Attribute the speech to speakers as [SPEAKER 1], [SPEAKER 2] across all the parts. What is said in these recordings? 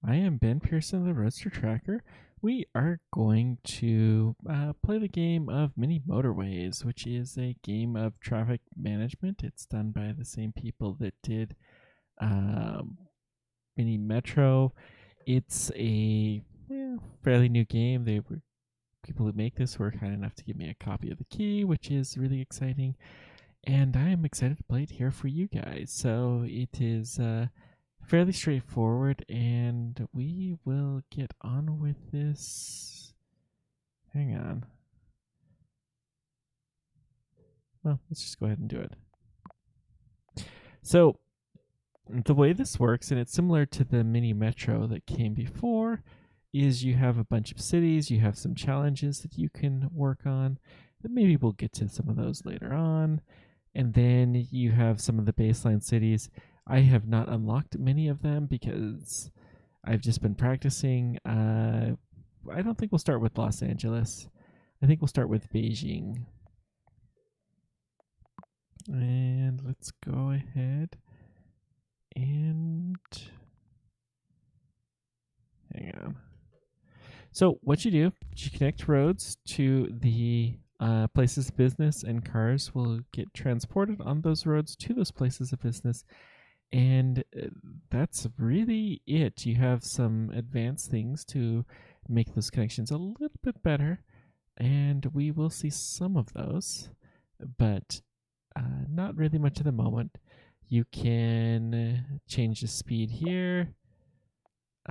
[SPEAKER 1] I am Ben Pearson, the Roadster Tracker. We are going to play the game of Mini Motorways, which is a game of traffic management. It's done by the same people that did um, Mini Metro. It's a fairly new game. People who make this were kind enough to give me a copy of the key, which is really exciting. And I am excited to play it here for you guys. So it is fairly straightforward, and we will get on with this. Hang on. Well, let's just go ahead and do it. So the way this works, and it's similar to the mini metro that came before, is you have a bunch of cities, you have some challenges that you can work on. That maybe we'll get to some of those later on. And then you have some of the baseline cities. I have not unlocked many of them because I've just been practicing. I don't think we'll start with Los Angeles. I think we'll start with Beijing. And let's go ahead and hang on. So what you do is you connect roads to the places of business, and cars will get transported on those roads to those places of business. And that's really it. You have some advanced things to make those connections a little bit better, and we will see some of those, but not really much at the moment. You can change the speed here.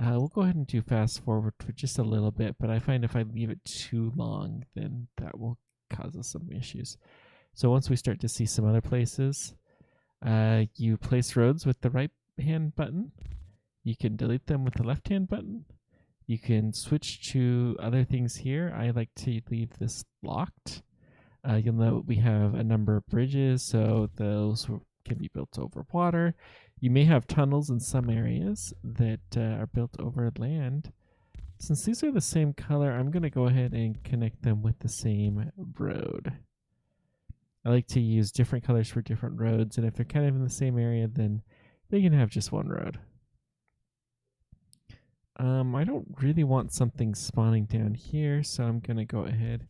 [SPEAKER 1] We'll go ahead and do fast forward for just a little bit, but I find if I leave it too long, then that will cause us some issues. So once we start to see some other places, you place roads with the right hand button. You can delete them with the left hand button. You can switch to other things here. I like to leave this locked. You'll note we have a number of bridges, so those can be built over water. You may have tunnels in some areas that are built over land. Since these are the same color, I'm going to go ahead and connect them with the same road. I like to use different colors for different roads, and if they're kind of in the same area, then they can have just one road. I don't really want something spawning down here, so I'm going to go ahead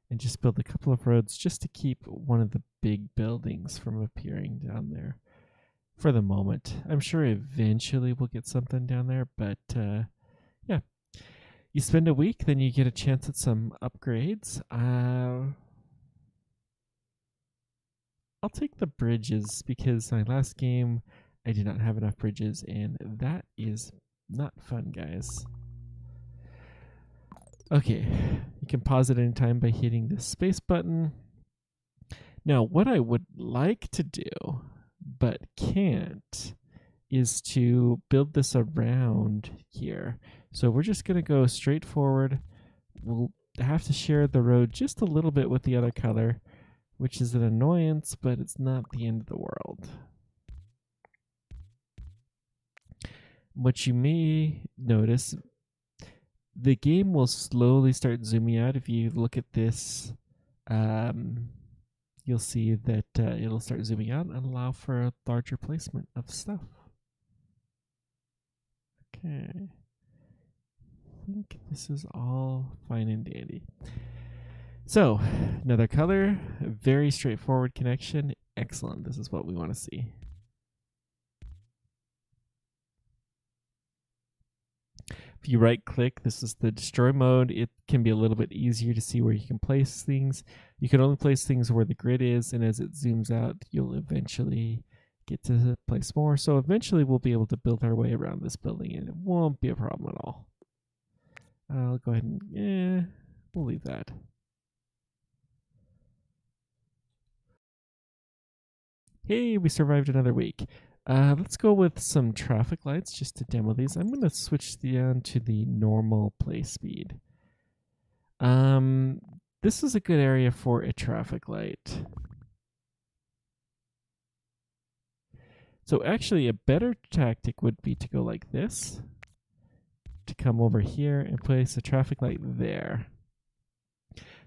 [SPEAKER 1] and just build a couple of roads just to keep one of the big buildings from appearing down there for the moment. I'm sure eventually we'll get something down there, but yeah. You spend a week, then you get a chance at some upgrades. I'll take the bridges because my last game I did not have enough bridges, and that is not fun, guys. Okay, you can pause at any time by hitting the space button. Now, what I would like to do, but can't, is to build this around here. So we're just going to go straight forward. We'll have to share the road just a little bit with the other color, which is an annoyance, but it's not the end of the world. What you may notice, the game will slowly start zooming out. If you look at this, you'll see that it'll start zooming out and allow for a larger placement of stuff. Okay. I think this is all fine and dandy. So, another color, very straightforward connection. Excellent. This is what we want to see. If you right click, this is the destroy mode. It can be a little bit easier to see where you can place things. You can only place things where the grid is, and as it zooms out, you'll eventually get to place more. So eventually we'll be able to build our way around this building, and it won't be a problem at all. I'll go ahead and, we'll leave that. Hey, we survived another week. Let's go with some traffic lights just to demo these. I'm going to switch down to the normal play speed. This is a good area for a traffic light. So actually, a better tactic would be to go like this, to come over here and place a traffic light there.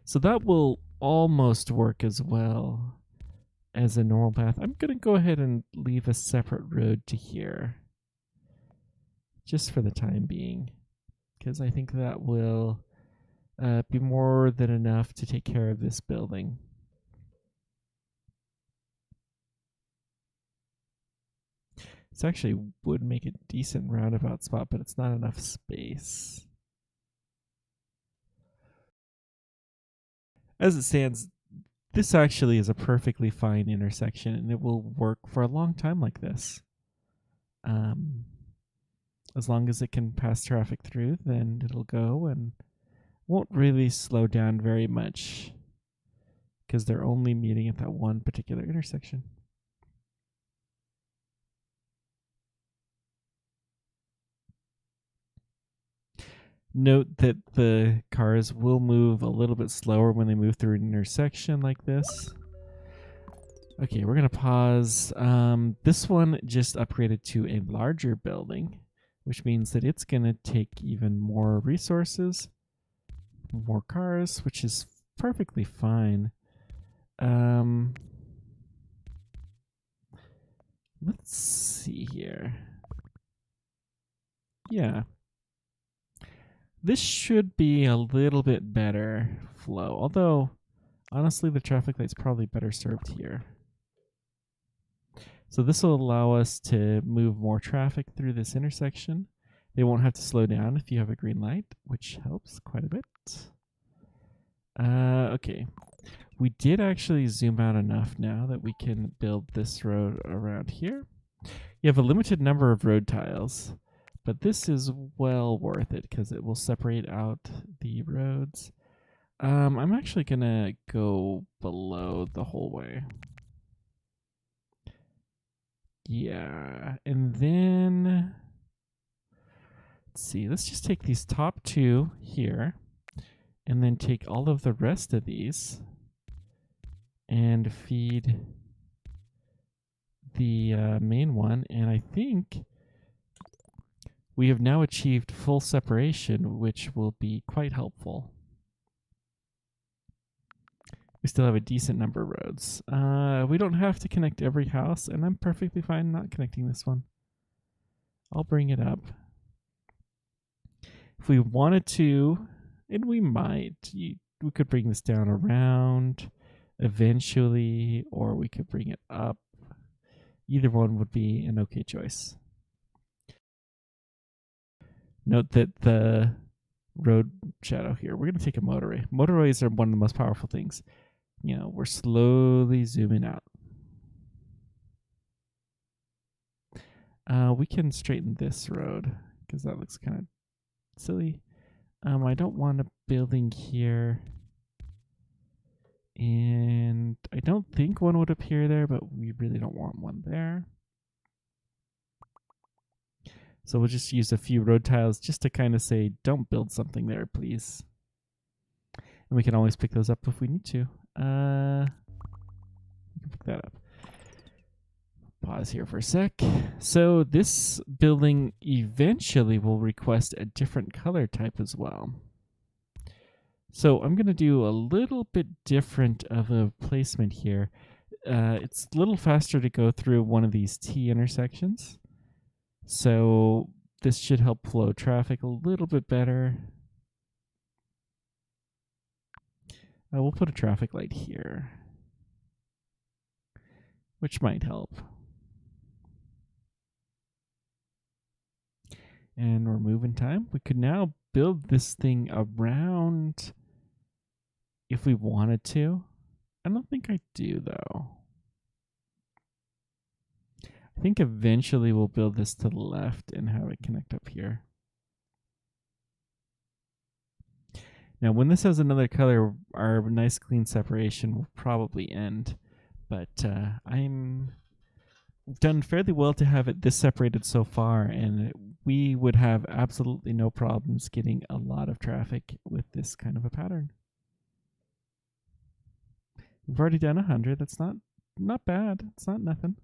[SPEAKER 1] So that will almost work as well as a normal path. I'm going to go ahead and leave a separate road to here, just for the time being, because I think that will be more than enough to take care of this building. This actually would make a decent roundabout spot, but it's not enough space. As it stands, this actually is a perfectly fine intersection, and it will work for a long time like this. As long as it can pass traffic through, then it'll go and won't really slow down very much because they're only meeting at that one particular intersection. Note that the cars will move a little bit slower when they move through an intersection like this. Okay, we're going to pause. This one just upgraded to a larger building, which means that it's going to take even more resources, more cars, which is perfectly fine. Let's see here. Yeah. This should be a little bit better flow, although honestly the traffic light's probably better served here. So this will allow us to move more traffic through this intersection. They won't have to slow down if you have a green light, which helps quite a bit. Okay. We did actually zoom out enough now that we can build this road around here. You have a limited number of road tiles, but this is well worth it because it will separate out the roads. I'm actually going to go below the whole way. Yeah, and then let's see, let's just take these top two here and then take all of the rest of these and feed the main one. And I think we have now achieved full separation, which will be quite helpful. We still have a decent number of roads. We don't have to connect every house, and I'm perfectly fine not connecting this one. I'll bring it up. If we wanted to, and we might, we could bring this down around eventually, or we could bring it up. Either one would be an okay choice. Note that the road shadow here, we're going to take a motorway. Motorways are one of the most powerful things. You know, we're slowly zooming out. We can straighten this road because that looks kind of silly. I don't want a building here. And I don't think one would appear there, but we really don't want one there. So we'll just use a few road tiles just to kind of say, don't build something there, please. And we can always pick those up if we need to. We can pick that up. Pause here for a sec. So this building eventually will request a different color type as well. So I'm going to do a little bit different of a placement here. It's a little faster to go through one of these T intersections. So this should help flow traffic a little bit better. We'll put a traffic light here, which might help. And we're moving time. We could now build this thing around if we wanted to. I don't think I do, though. I think eventually we'll build this to the left and have it connect up here. Now, when this has another color, our nice clean separation will probably end. But I'm done fairly well to have it this separated so far, and we would have absolutely no problems getting a lot of traffic with this kind of a pattern. We've already done 100. That's not bad. It's not nothing.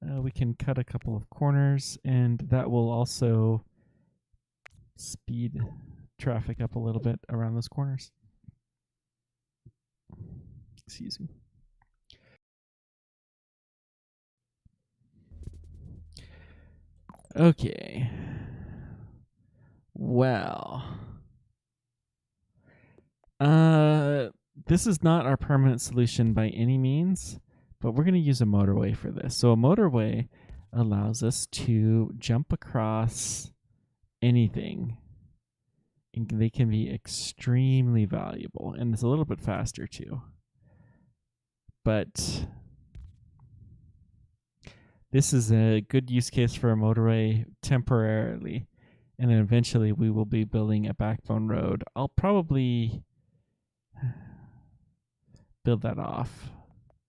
[SPEAKER 1] We can cut a couple of corners, and that will also speed traffic up a little bit around those corners. Excuse me. Okay. Well, this is not our permanent solution by any means, but we're going to use a motorway for this. So a motorway allows us to jump across anything, and they can be extremely valuable, and it's a little bit faster too. But this is a good use case for a motorway temporarily, and then eventually we will be building a backbone road. I'll probably build that off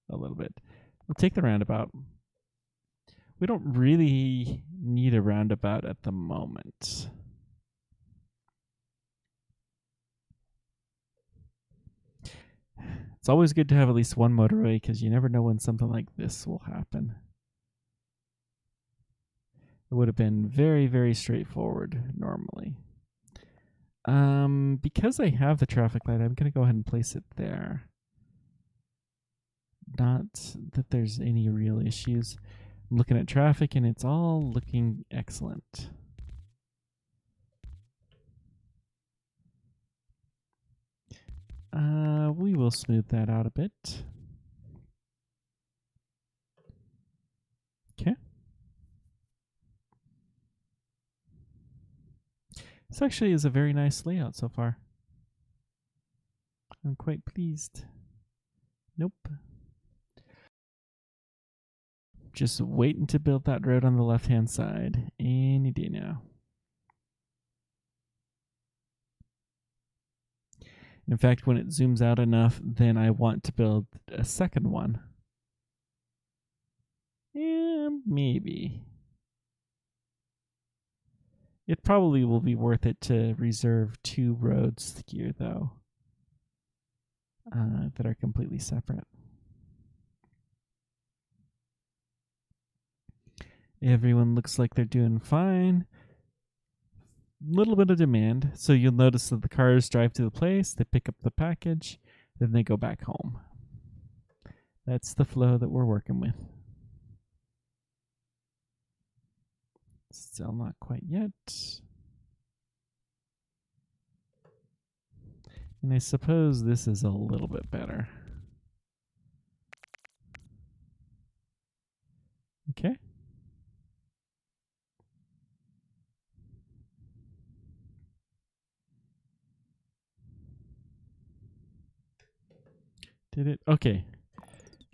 [SPEAKER 1] a little bit. We'll take the roundabout. We don't really need a roundabout at the moment. It's always good to have at least one motorway because you never know when something like this will happen. It would have been very, very straightforward normally. Because I have the traffic light, I'm going to go ahead and place it there. Not that there's any real issues. I'm looking at traffic and it's all looking excellent. We will smooth that out a bit. Okay. This actually is a very nice layout so far. I'm quite pleased. Nope. Just waiting to build that road on the left-hand side any day now. In fact, when it zooms out enough, then I want to build a second one. Yeah, maybe. It probably will be worth it to reserve 2 roads here, though, that are completely separate. Everyone looks like they're doing fine. Little bit of demand. So you'll notice that the cars drive to the place, they pick up the package, then they go back home. That's the flow that we're working with. Still not quite yet. And I suppose this is a little bit better. Okay. Did it? Okay.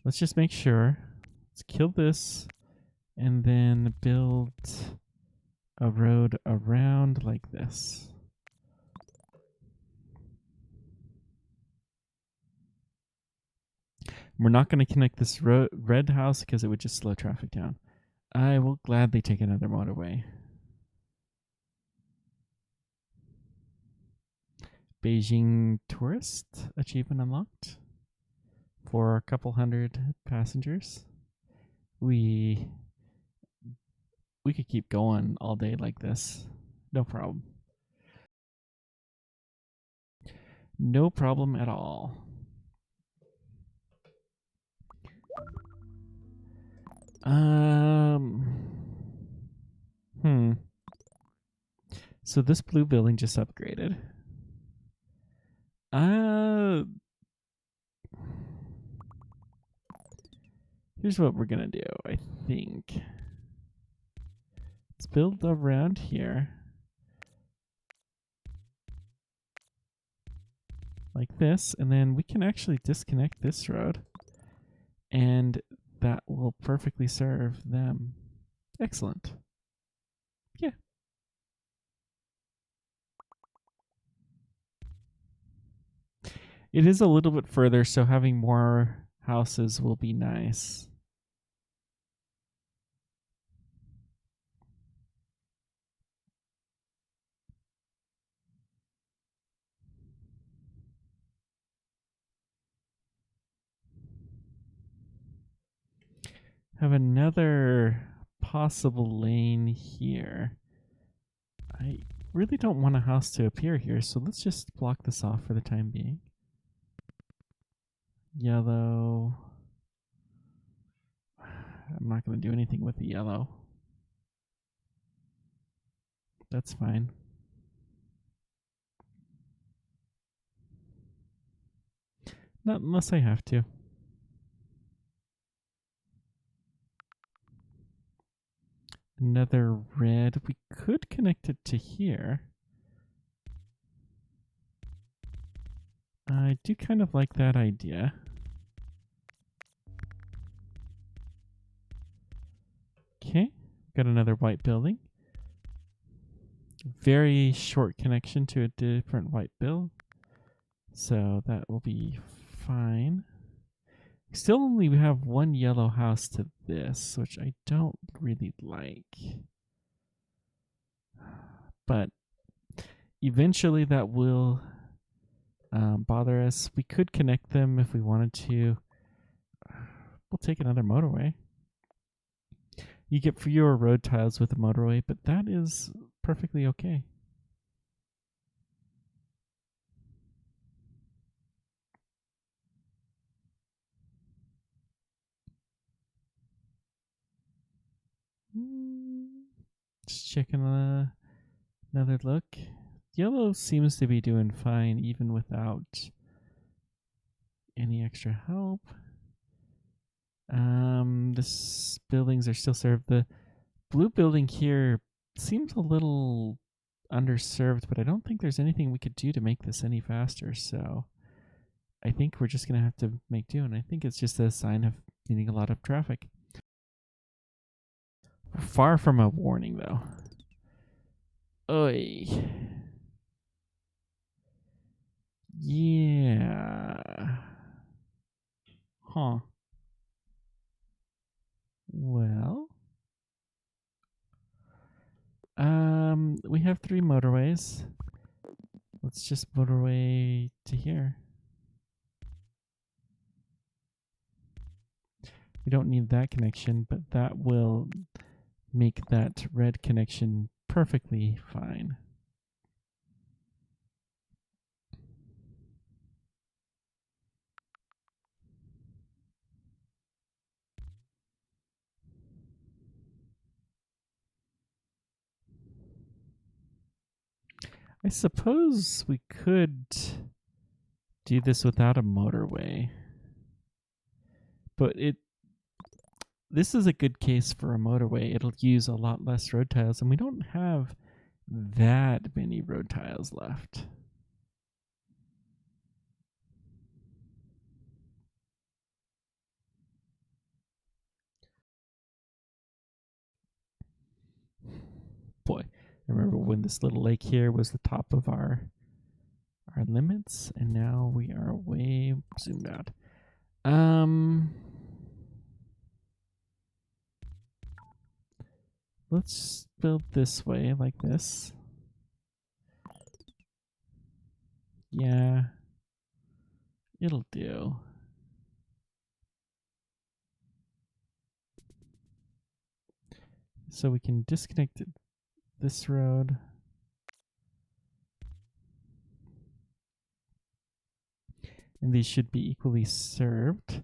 [SPEAKER 1] Let's just make sure. Let's kill this and then build a road around like this. We're not going to connect this red house because it would just slow traffic down. I will gladly take another motorway. Beijing tourist achievement unlocked for a couple hundred passengers. We could keep going all day like this. No problem. No problem at all. So this blue building just upgraded. Here's what we're gonna do, I think. Let's build around here. Like this, and then we can actually disconnect this road. And that will perfectly serve them. Excellent. Yeah. It is a little bit further, so having more houses will be nice. Have another possible lane here. I really don't want a house to appear here, so let's just block this off for the time being. Yellow. I'm not going to do anything with the yellow. That's fine. Not unless I have to. Another red. We could connect it to here. I do kind of like that idea. Okay, got another white building. Very short connection to a different white bill. So that will be fine. Still only we have one yellow house to this, which I don't really like. But eventually that will bother us. We could connect them if we wanted to. We'll take another motorway. You get fewer road tiles with a motorway, but that is perfectly okay. Just checking another look. Yellow seems to be doing fine even without any extra help. This buildings are still served. The blue building here seems a little underserved, but I don't think there's anything we could do to make this any faster. So I think we're just going to have to make do. And I think it's just a sign of needing a lot of traffic. Far from a warning, though. Oy. Yeah. Huh. Well. We have 3 motorways. Let's just motorway to here. We don't need that connection, but that will make that red connection perfectly fine. I suppose we could do this without a motorway. But this is a good case for a motorway. It'll use a lot less road tiles, and we don't have that many road tiles left. Boy, I remember when this little lake here was the top of our limits, and now we are way zoomed out. Let's build this way, like this. Yeah, it'll do. So we can disconnect this road. And these should be equally served.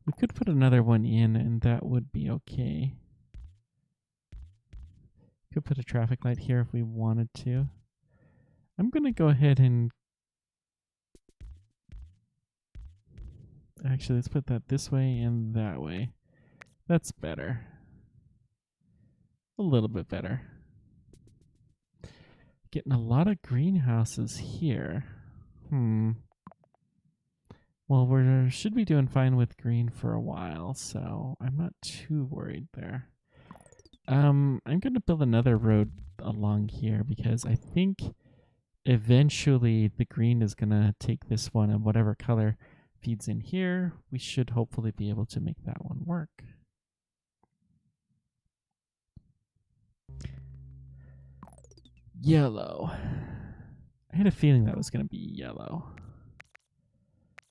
[SPEAKER 1] We could put another one in, and that would be okay. Could put a traffic light here if we wanted to. I'm going to go ahead and... Actually, let's put that this way and that way. That's better. A little bit better. Getting a lot of greenhouses here. Well, we should be doing fine with green for a while, so I'm not too worried there. I'm going to build another road along here because I think eventually the green is going to take this one, and whatever color feeds in here, we should hopefully be able to make that one work. Yellow. I had a feeling that was going to be yellow.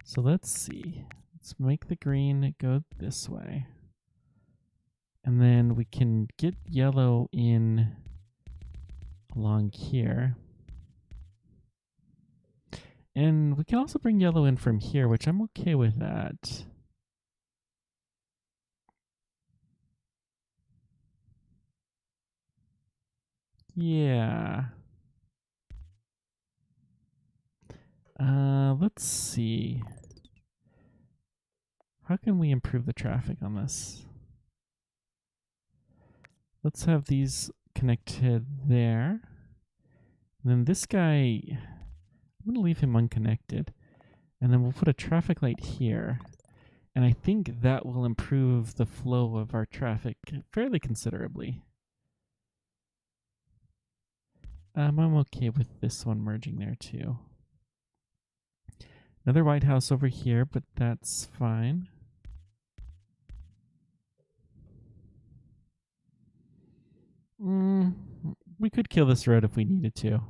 [SPEAKER 1] So let's see. Let's make the green go this way. And then we can get yellow in along here. And we can also bring yellow in from here, which I'm okay with that. Yeah. Let's see. How can we improve the traffic on this? Let's have these connected there. And then this guy, I'm going to leave him unconnected. And then we'll put a traffic light here. And I think that will improve the flow of our traffic fairly considerably. I'm okay with this one merging there too. Another White House over here, but that's fine. We could kill this road if we needed to.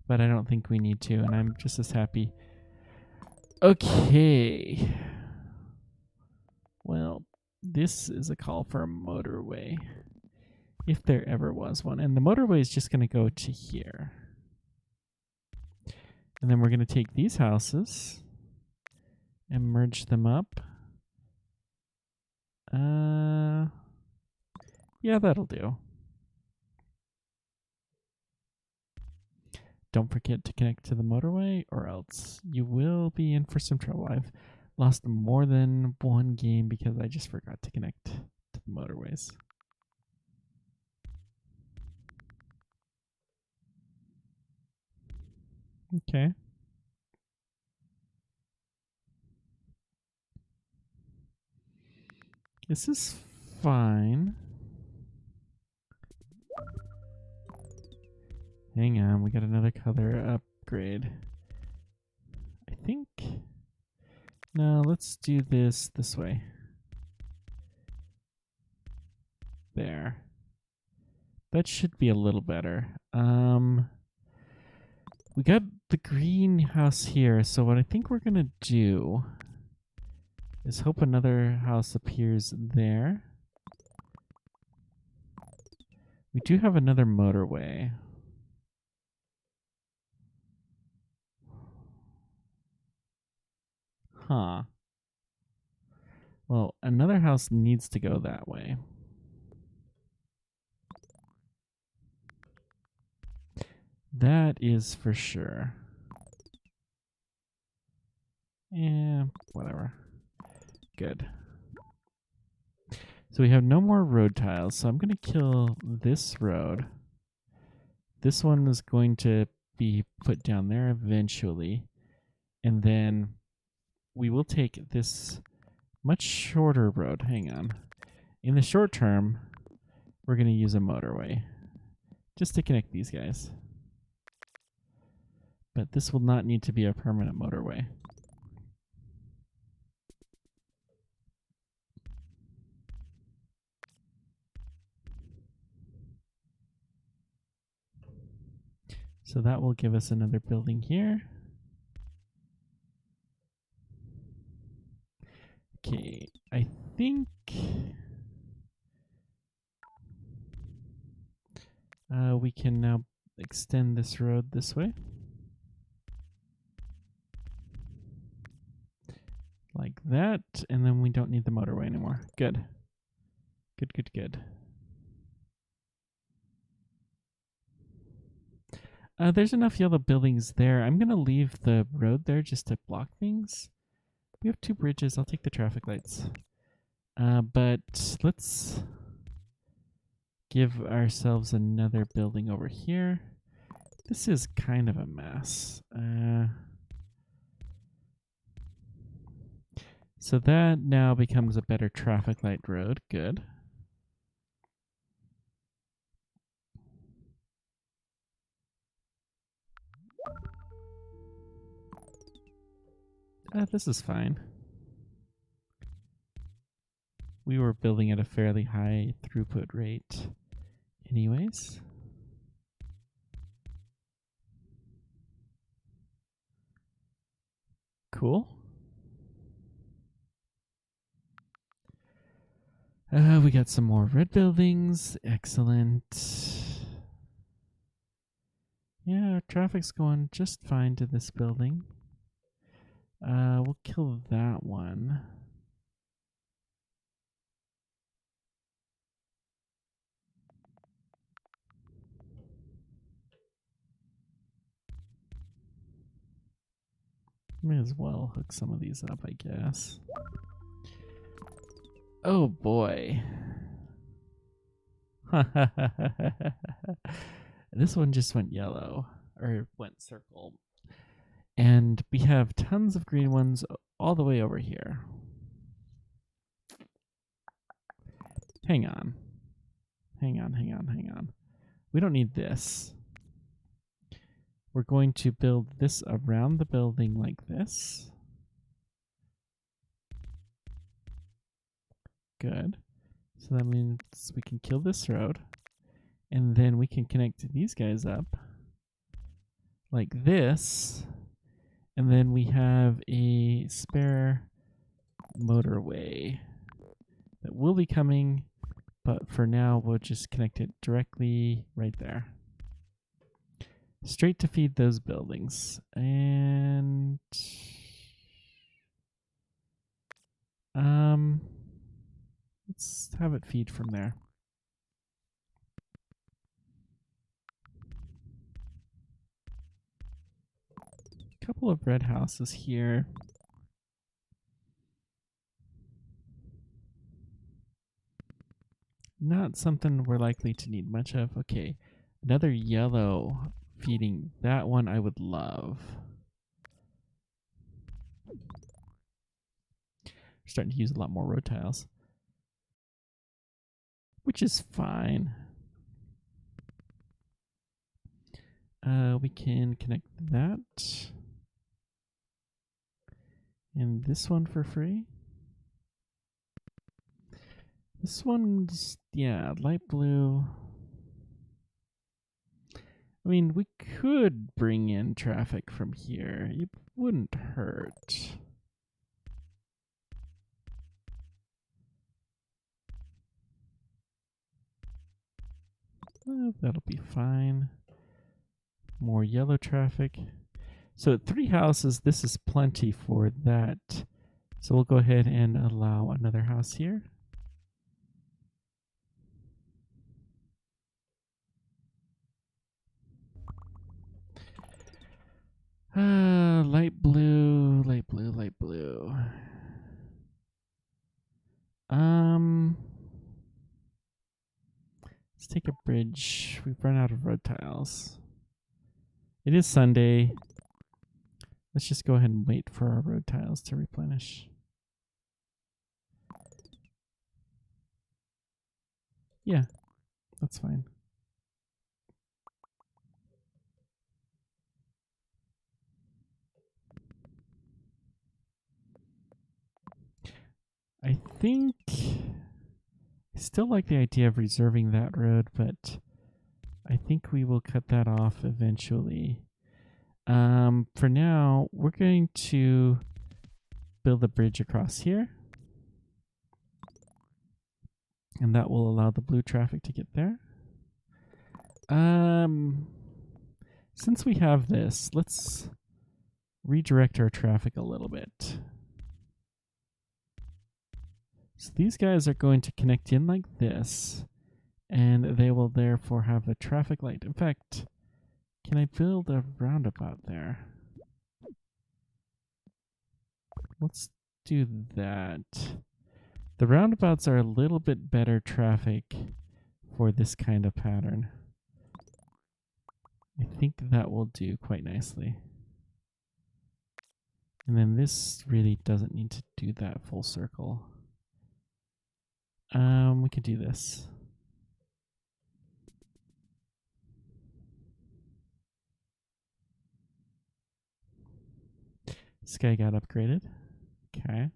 [SPEAKER 1] But I don't think we need to, and I'm just as happy. Okay. Well, this is a call for a motorway. If there ever was one. And the motorway is just going to go to here. And then we're going to take these houses and merge them up. Yeah, that'll do. Don't forget to connect to the motorway or else you will be in for some trouble. I've lost more than one game because I just forgot to connect to the motorways. Okay. This is fine. Hang on, we got another color upgrade. I think... No, let's do this way. There. That should be a little better. We got the greenhouse here, so what I think we're gonna do is hope another house appears there. We do have another motorway. Huh. Well, another house needs to go that way. That is for sure. Yeah, whatever. Good. So we have no more road tiles, so I'm going to kill this road. This one is going to be put down there eventually. And then we will take this much shorter road. Hang on. In the short term, we're going to use a motorway just to connect these guys. But this will not need to be a permanent motorway. So that will give us another building here. Okay, I think we can now extend this road this way. Like that, and then we don't need the motorway anymore. Good. Good, good, good. There's enough yellow buildings there. I'm going to leave the road there just to block things. We have 2 bridges. I'll take the traffic lights. But let's give ourselves another building over here. This is kind of a mess. So that now becomes a better traffic light road. Good. This is fine. We were building at a fairly high throughput rate anyways. Cool. We got some more red buildings. Excellent. Yeah, our traffic's going just fine to this building. We'll kill that one. May as well hook some of these up, I guess. Oh boy. This one just went yellow, or went circle. And we have tons of green ones all the way over here. Hang on. Hang on. We don't need this. We're going to build this around the building like this. Good. So that means we can kill this road. And then we can connect these guys up like this. And then we have a spare motorway that will be coming. But for now, we'll just connect it directly right there. Straight to feed those buildings. And let's have it feed from there. A couple of red houses here. Not something we're likely to need much of. Okay, another yellow feeding. That one I would love. We're starting to use a lot more road tiles, which is fine. We can connect that and this one for free. This one's, yeah, light blue. I mean, we could bring in traffic from here. It wouldn't hurt. That'll be fine. More yellow traffic. So at 3 houses, this is plenty for that. So we'll go ahead and allow another house here. Light blue, light blue, light blue. Let's take a bridge. We've run out of road tiles. It is Sunday. Let's just go ahead and wait for our road tiles to replenish. Yeah, that's fine. I think I still like the idea of reserving that road, but I think we will cut that off eventually. For now, we're going to build a bridge across here. And that will allow the blue traffic to get there. Since we have this, let's redirect our traffic a little bit. So these guys are going to connect in like this, and they will therefore have a traffic light. In fact, can I build a roundabout there? Let's do that. The roundabouts are a little bit better traffic for this kind of pattern. I think that will do quite nicely. And then this really doesn't need to do that full circle. We could do this. This guy got upgraded. Okay.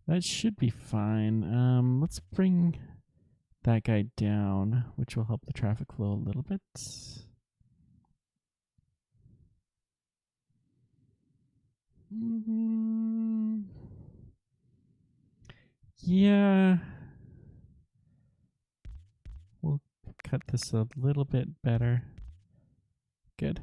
[SPEAKER 1] That should be fine. Let's bring that guy down, which will help the traffic flow a little bit. Yeah. We'll cut this a little bit better. Good.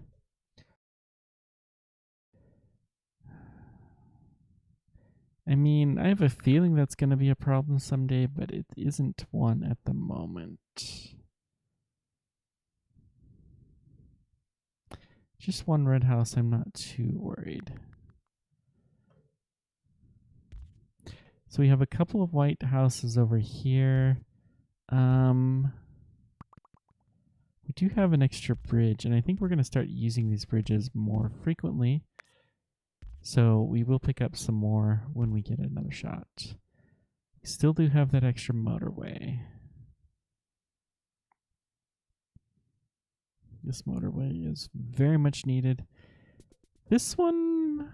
[SPEAKER 1] I mean, I have a feeling that's going to be a problem someday, but it isn't one at the moment. Just one red house, I'm not too worried. So we have a couple of white houses over here. We do have an extra bridge, and I think we're going to start using these bridges more frequently. So we will pick up some more when we get another shot. We still do have that extra motorway. This motorway is very much needed. This one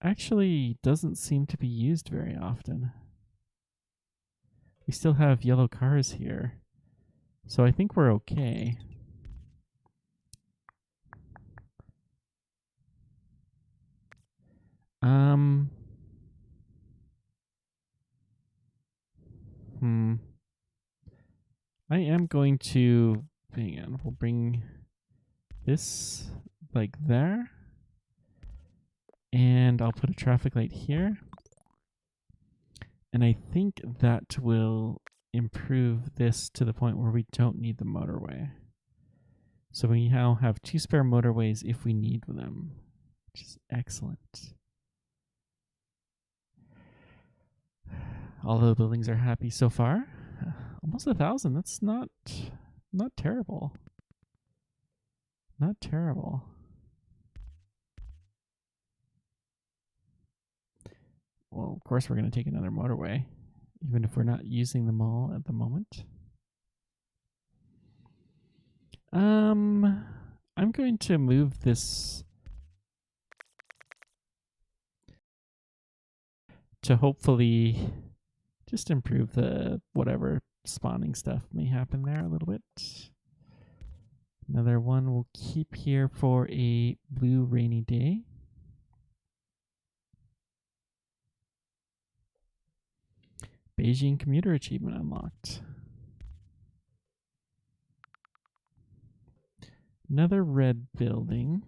[SPEAKER 1] actually doesn't seem to be used very often. We still have yellow cars here, so I think we're okay. I am going to, hang on, we'll bring this like there. And I'll put a traffic light here. And I think that will improve this to the point where we don't need the motorway. So we now have 2 spare motorways if we need them, which is excellent. All the buildings are happy so far. Almost 1,000. That's not terrible. Not terrible. Well, of course we're going to take another motorway, even if we're not using them all at the moment. I'm going to move this to hopefully just improve the whatever spawning stuff may happen there a little bit. Another one we'll keep here for a blue rainy day. Beijing commuter achievement unlocked. Another red building.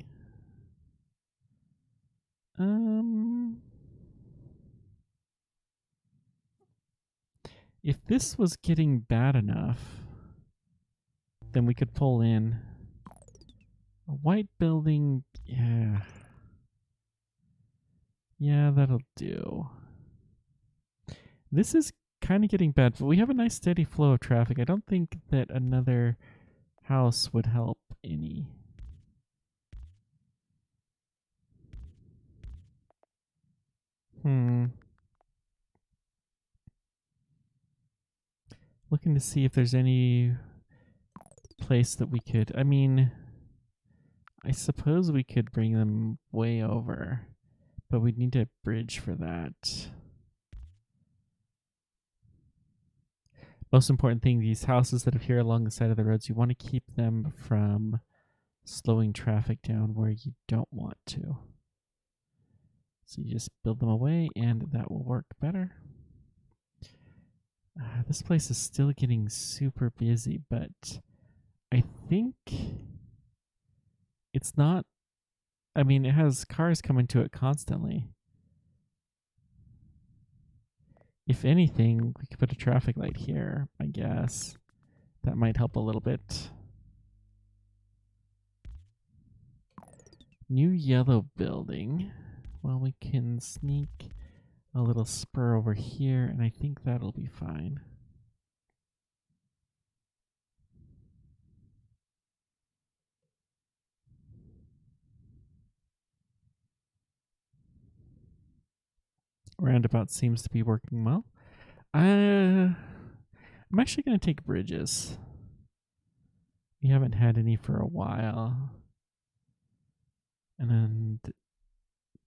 [SPEAKER 1] If this was getting bad enough, then we could pull in a white building. Yeah. Yeah, that'll do. This is kind of getting bad, but we have a nice steady flow of traffic. I don't think that another house would help any. Looking to see if there's any place that we could, I mean, I suppose we could bring them way over, but we'd need a bridge for that. Most important thing, these houses that are here along the side of the roads, you want to keep them from slowing traffic down where you don't want to. So you just build them away and that will work better. This place is still getting super busy, but I think it's not, I mean, it has cars coming to it constantly. If anything, we could put a traffic light here, I guess. That might help a little bit. New yellow building. Well, we can sneak a little spur over here, and I think that'll be fine. Roundabout seems to be working well. I'm actually going to take bridges. We haven't had any for a while. And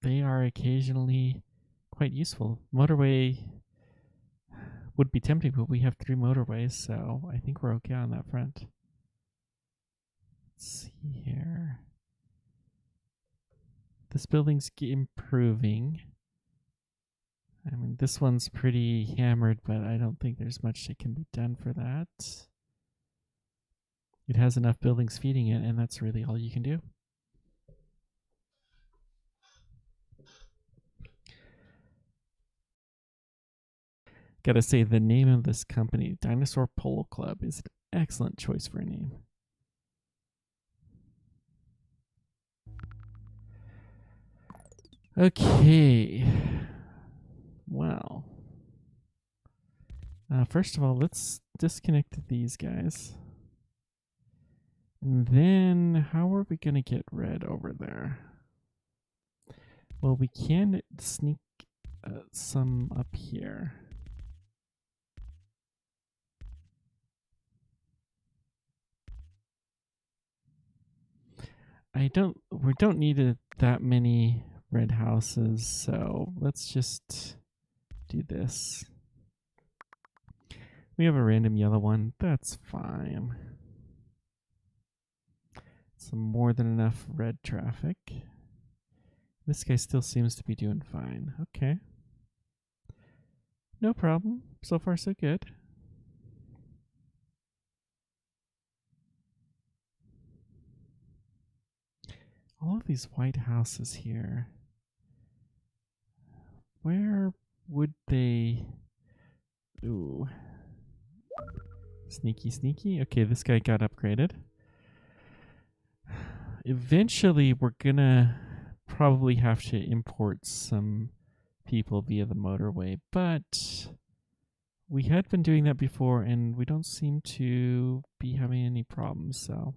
[SPEAKER 1] they are occasionally quite useful. Motorway would be tempting, but we have 3 motorways, so I think we're okay on that front. Let's see here. This building's improving. I mean, this one's pretty hammered, but I don't think there's much that can be done for that. It has enough buildings feeding it, and that's really all you can do. Gotta say, the name of this company, Dinosaur Polo Club, is an excellent choice for a name. Okay. Well, first of all, let's disconnect these guys. And then how are we going to get red over there? Well, we can sneak some up here. We don't need that many red houses, so let's just do this. We have a random yellow one, that's fine. Some more than enough red traffic. This guy still seems to be doing fine. Okay. No problem. So far, so good. All of these white houses here. Where would they... Ooh. Sneaky, sneaky. Okay, this guy got upgraded. Eventually, we're gonna probably have to import some people via the motorway, but we had been doing that before and we don't seem to be having any problems, so.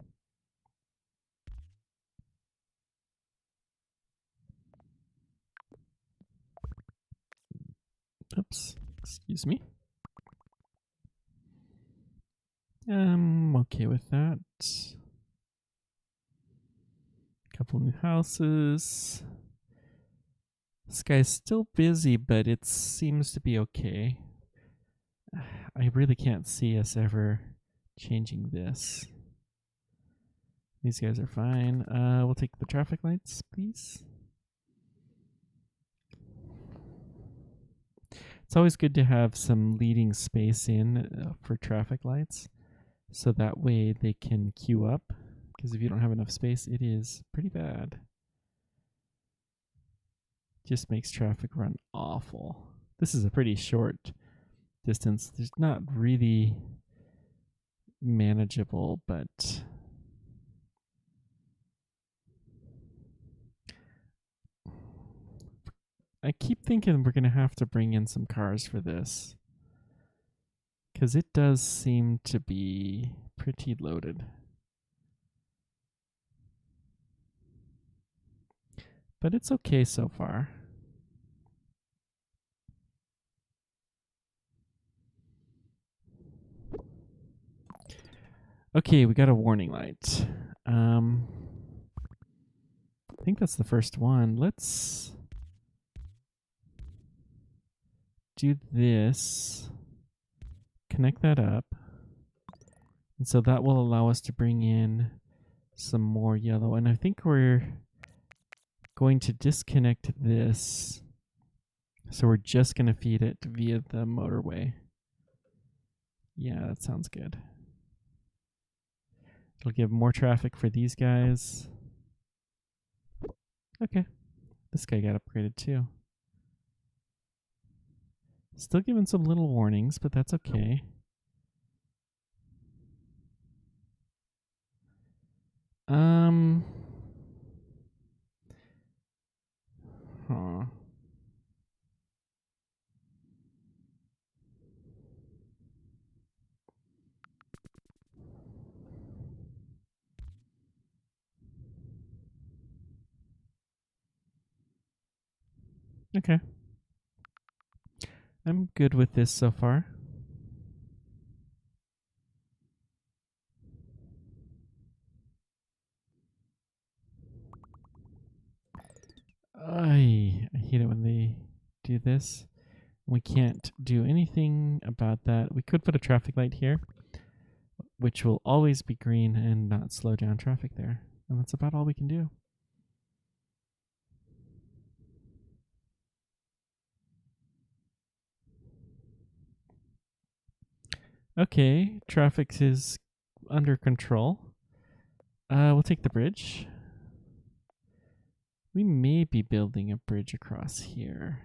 [SPEAKER 1] Oops, excuse me. I'm okay with that. Couple new houses. This guy's still busy, but it seems to be okay. I really can't see us ever changing this. These guys are fine. We'll take the traffic lights, please. It's always good to have some leading space in for traffic lights, so that way they can queue up, because if you don't have enough space, it is pretty bad. Just makes traffic run awful. This is a pretty short distance. There's not really manageable, but I keep thinking we're going to have to bring in some cars for this, because it does seem to be pretty loaded. But it's okay so far. Okay, we got a warning light. I think that's the first one. Let's do this. Connect that up. And so that will allow us to bring in some more yellow. And I think we're going to disconnect this. So we're just going to feed it via the motorway. Yeah, that sounds good. It'll give more traffic for these guys. Okay. This guy got upgraded too. Still giving some little warnings, but that's okay. Huh. Okay. I'm good with this so far. I hate it when they do this. We can't do anything about that. We could put a traffic light here, which will always be green and not slow down traffic there. And that's about all we can do. Okay, traffic is under control. We'll take the bridge. We may be building a bridge across here.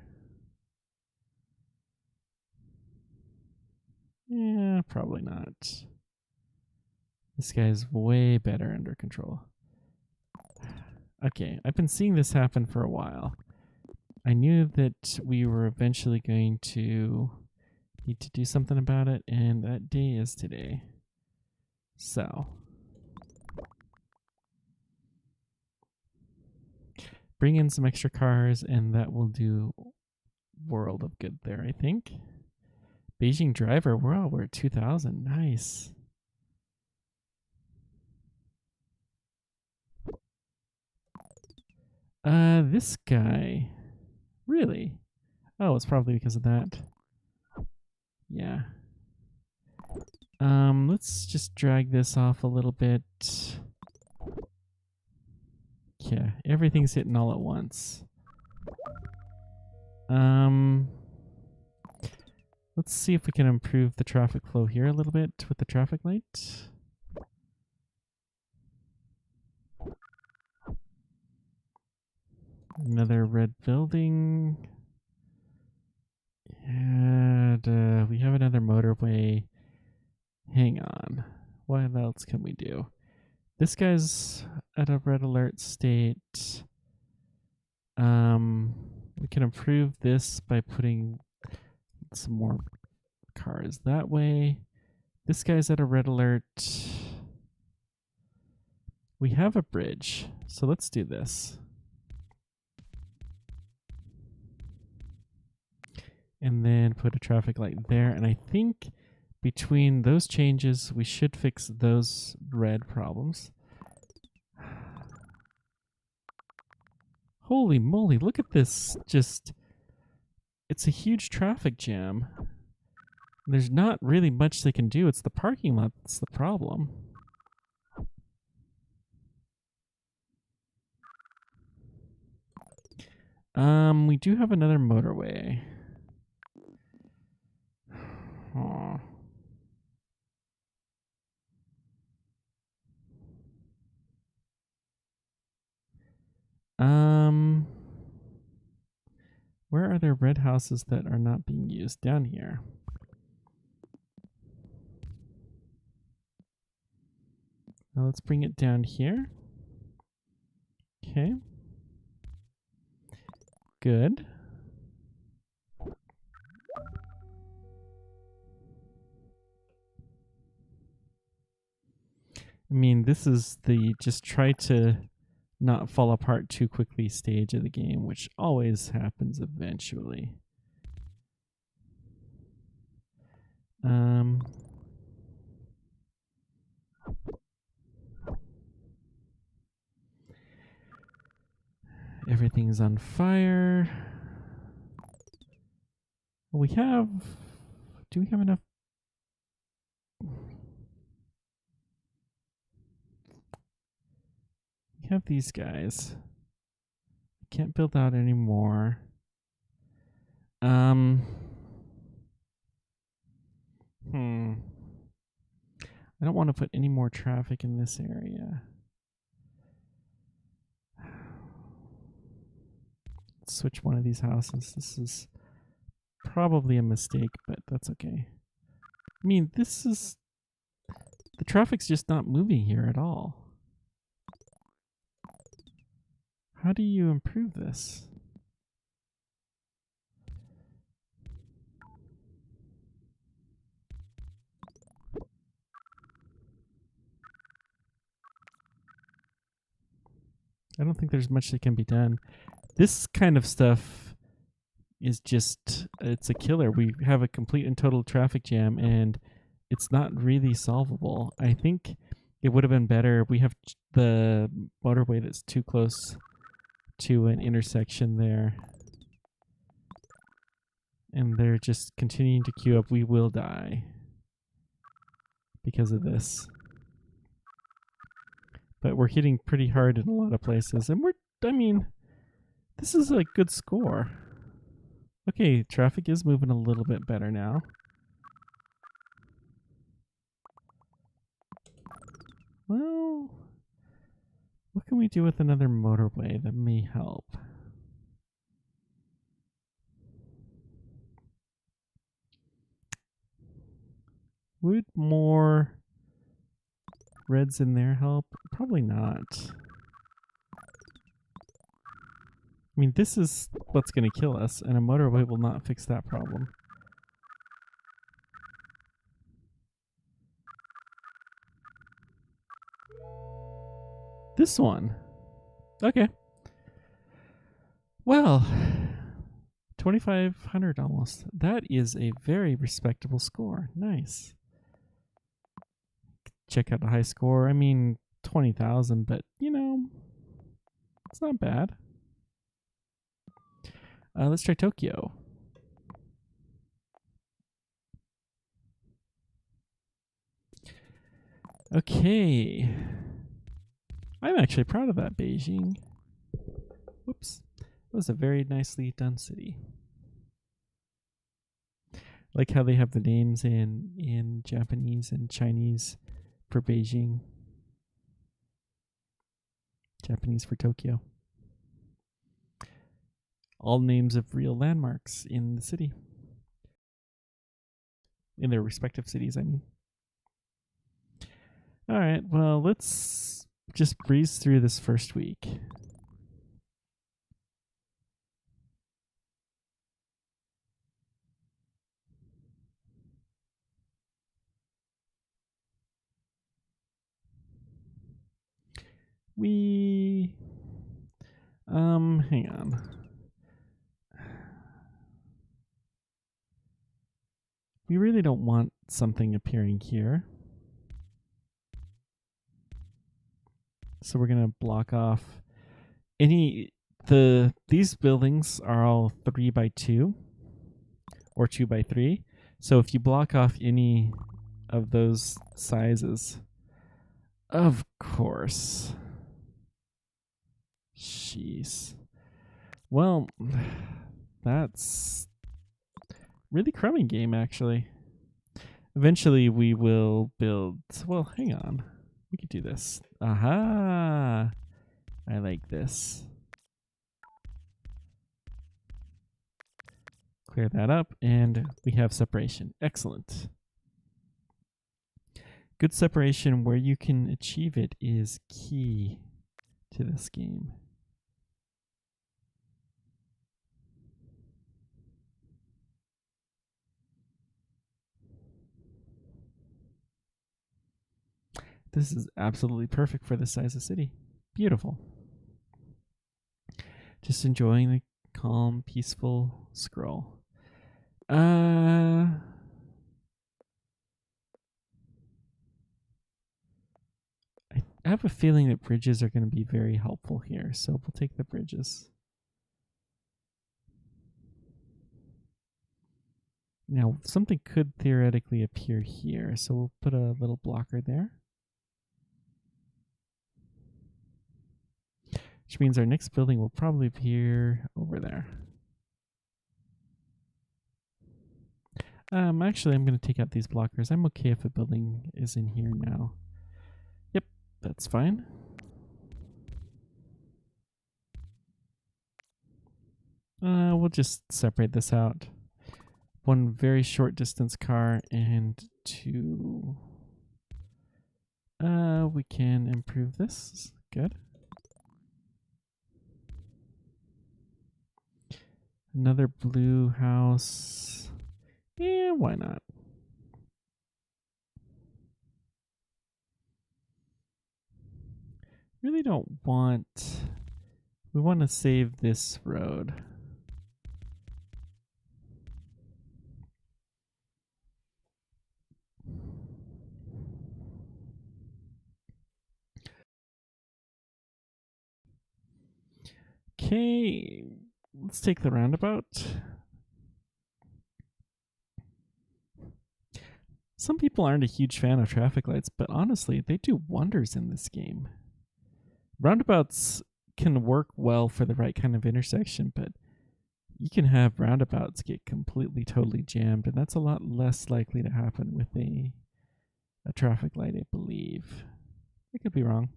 [SPEAKER 1] Yeah, probably not. This guy's way better under control. Okay, I've been seeing this happen for a while. I knew that we were eventually going to need to do something about it, and that day is today. So, bring in some extra cars, and that will do world of good there, I think. Beijing driver, we're at 2,000. Nice. This guy. Really? Oh, it's probably because of that. Yeah. Let's just drag this off a little bit. Yeah, everything's hitting all at once. Let's see if we can improve the traffic flow here a little bit with the traffic light. Another red building. And we have another motorway. Hang on. What else can we do? This guy's at a red alert state. We can improve this by putting some more cars that way. This guy's at a red alert. We have a bridge, so let's do this. And then put a traffic light there. And I think between those changes, we should fix those red problems. Holy moly, look at this. It's a huge traffic jam. There's not really much they can do. It's the parking lot that's the problem. We do have another motorway. Aww. Where are there red houses that are not being used? Down here. Now let's bring it down here. Okay. Good. I mean, this is the just try to not fall apart too quickly stage of the game, which always happens eventually. Everything's on fire. Do we have enough? We have these guys. Can't build out anymore. I don't want to put any more traffic in this area. Let's switch one of these houses. This is probably a mistake, but that's okay. I mean, the traffic's just not moving here at all. How do you improve this? I don't think there's much that can be done. This kind of stuff is just, it's a killer. We have a complete and total traffic jam, and it's not really solvable. I think it would have been better. We have the motorway that's too close to an intersection there. And they're just continuing to queue up. We will die because of this. But we're hitting pretty hard in a lot of places. And this is a good score. Okay, traffic is moving a little bit better now. Well, what can we do with another motorway that may help? Would more reds in there help? Probably not. I I mean, this is what's going to kill us, and a motorway will not fix that problem. This one. Okay. Well, 2,500 almost. That is a very respectable score. Nice. Check out the high score. I mean, 20,000, but, you know, it's not bad. Let's try Tokyo. Okay. I'm actually proud of that, Beijing. Whoops. That was a very nicely done city. Like how they have the names in Japanese and Chinese for Beijing. Japanese for Tokyo. All names of real landmarks in the city. In their respective cities, I mean. Alright, well, let's just breeze through this first week. Hang on. We really don't want something appearing here. So we're going to block off these buildings are all 3x2 or 2x3. So if you block off any of those sizes, of course. Jeez. Well, that's really crummy game, actually. Eventually we will build... Well, hang on. We could do this. Aha! I like this. Clear that up, and we have separation. Excellent. Good separation where you can achieve it is key to this game. This is absolutely perfect for this size of city. Beautiful. Just enjoying the calm, peaceful scroll. I have a feeling that bridges are going to be very helpful here, so we'll take the bridges. Now, something could theoretically appear here, so we'll put a little blocker there. Which means our next building will probably appear over there. Actually, I'm going to take out these blockers. I'm okay if a building is in here now. Yep, that's fine. We'll just separate this out. One very short distance car and two. We can improve this. Good. Another blue house. Yeah, why not? Really don't want... We want to save this road. Okay, let's take the roundabout. Some people aren't a huge fan of traffic lights, but honestly, they do wonders in this game. Roundabouts can work well for the right kind of intersection, but you can have roundabouts get completely, totally jammed, and that's a lot less likely to happen with a traffic light, I believe. I could be wrong.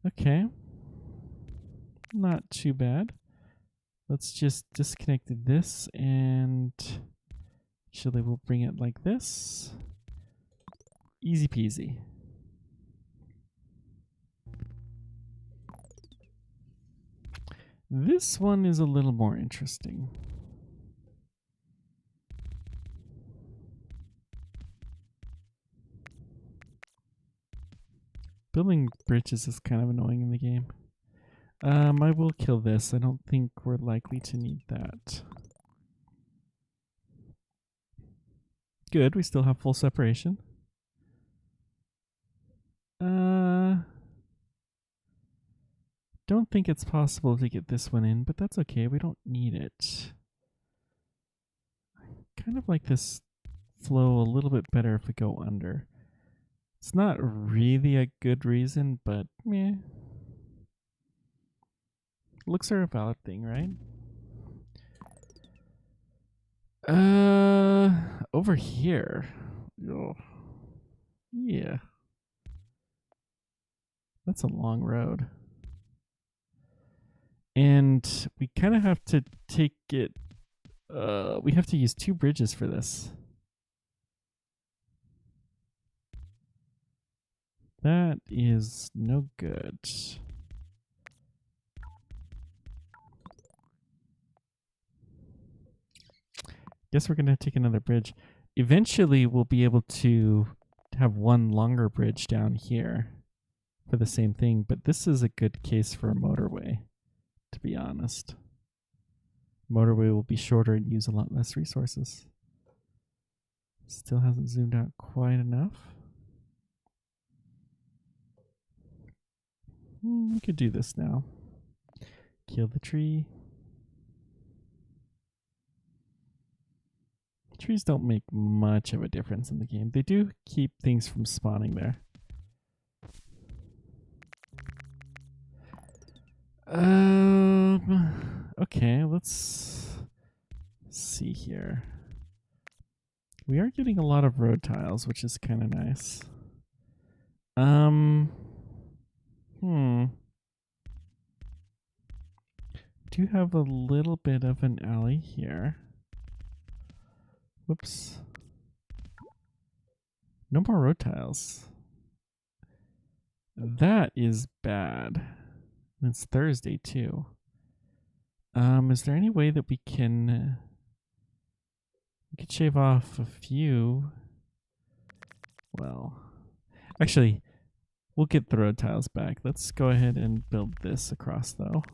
[SPEAKER 1] Okay. Not too bad. Let's just disconnect this, and actually we'll bring it like this. Easy peasy. This one is a little more interesting. Building bridges is kind of annoying in the game. I will kill this. I don't think we're likely to need that. Good, we still have full separation. Don't think it's possible to get this one in, but that's okay. We don't need it. Kind of like this flow a little bit better if we go under. It's not really a good reason, but meh. Looks are a valid thing, right? Over here. Oh. Yeah. That's a long road. And we kind of have to take it, we have to use 2 bridges for this. That is no good. Guess we're going to take another bridge. Eventually, we'll be able to have one longer bridge down here for the same thing, but this is a good case for a motorway, to be honest. Motorway will be shorter and use a lot less resources. Still hasn't zoomed out quite enough. We could do this now. Kill the tree. Trees don't make much of a difference in the game. They do keep things from spawning there. Okay, let's see here. We are getting a lot of road tiles, which is kind of nice. Do have a little bit of an alley here. Whoops. No more road tiles. That is bad. It's Thursday too. Is there any way that we could shave off a few? Well, actually, we'll get the road tiles back. Let's go ahead and build this across though.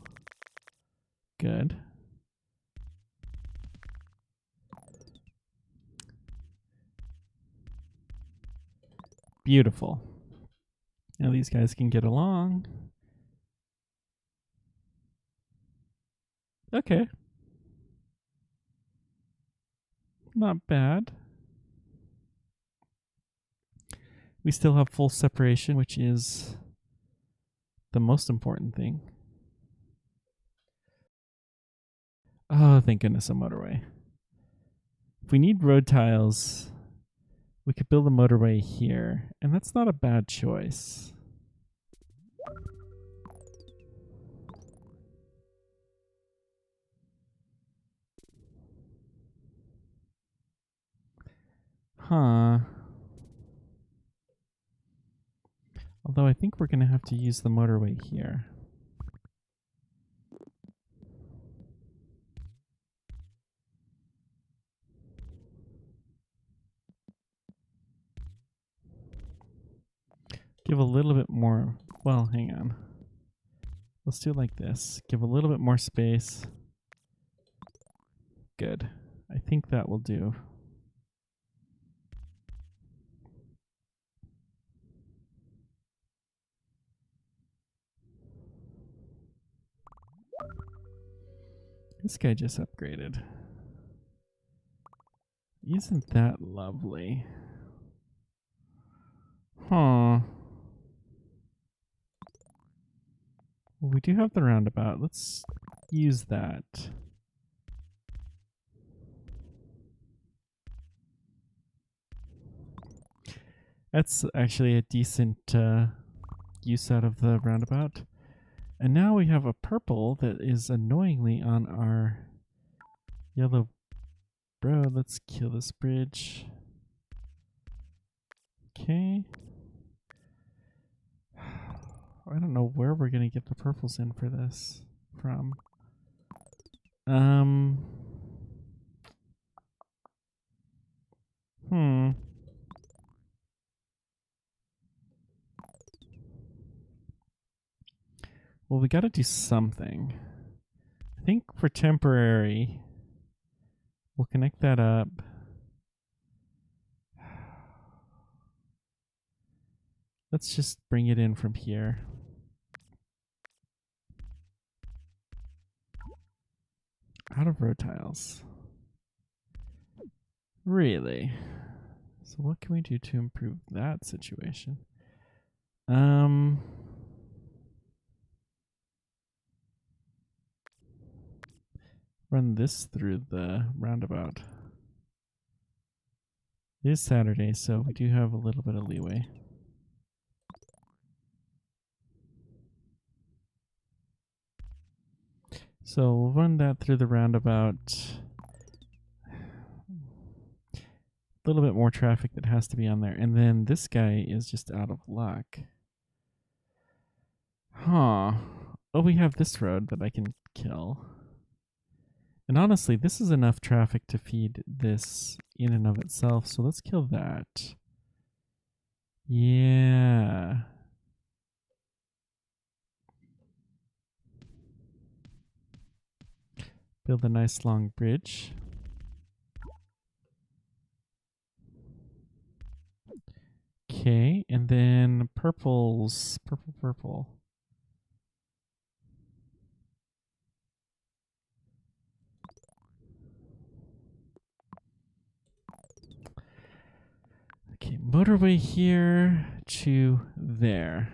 [SPEAKER 1] Good. Beautiful. Now these guys can get along. Okay. Not bad. We still have full separation, which is the most important thing. Oh, thank goodness, a motorway. If we need road tiles, we could build a motorway here, and that's not a bad choice. Huh. Although I think we're going to have to use the motorway here. Give a little bit more. Well, hang on. Let's do it like this. Give a little bit more space. Good. I think that will do. This guy just upgraded. Isn't that lovely? Huh. Well, we do have the roundabout. Let's use that. That's actually a decent use out of the roundabout. And now we have a purple that is annoyingly on our yellow road. Let's kill this bridge. Okay. I don't know where we're going to get the purples in for this from. Um. Hmm. Well, we got to do something. I think for temporary, we'll connect that up. Let's just bring it in from here. Out of road tiles. Really? So what can we do to improve that situation? Run this through the roundabout. It is Saturday, so we do have a little bit of leeway. So we'll run that through the roundabout. A little bit more traffic that has to be on there. And then this guy is just out of luck. Huh. Oh, we have this road that I can kill. And honestly, this is enough traffic to feed this in and of itself. So let's kill that. Yeah. Build a nice long bridge. Okay, and then purples. Purple. Okay, motorway here to there.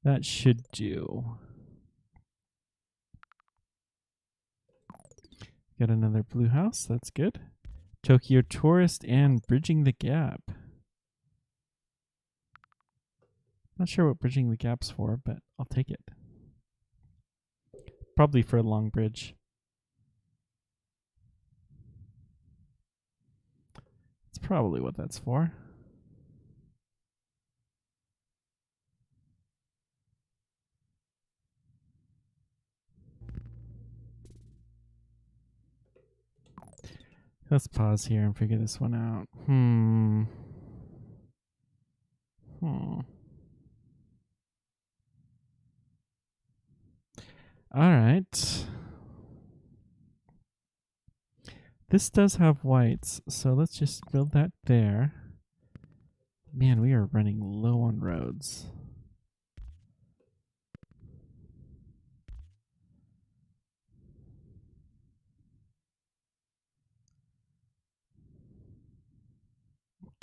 [SPEAKER 1] That should do. Got another blue house. That's good. Tokyo tourist and bridging the gap. Not sure what bridging the gap's for, but I'll take it. Probably for a long bridge. That's probably what that's for. Let's pause here and figure this one out. All right. This does have whites, so let's just build that there. Man, we are running low on roads.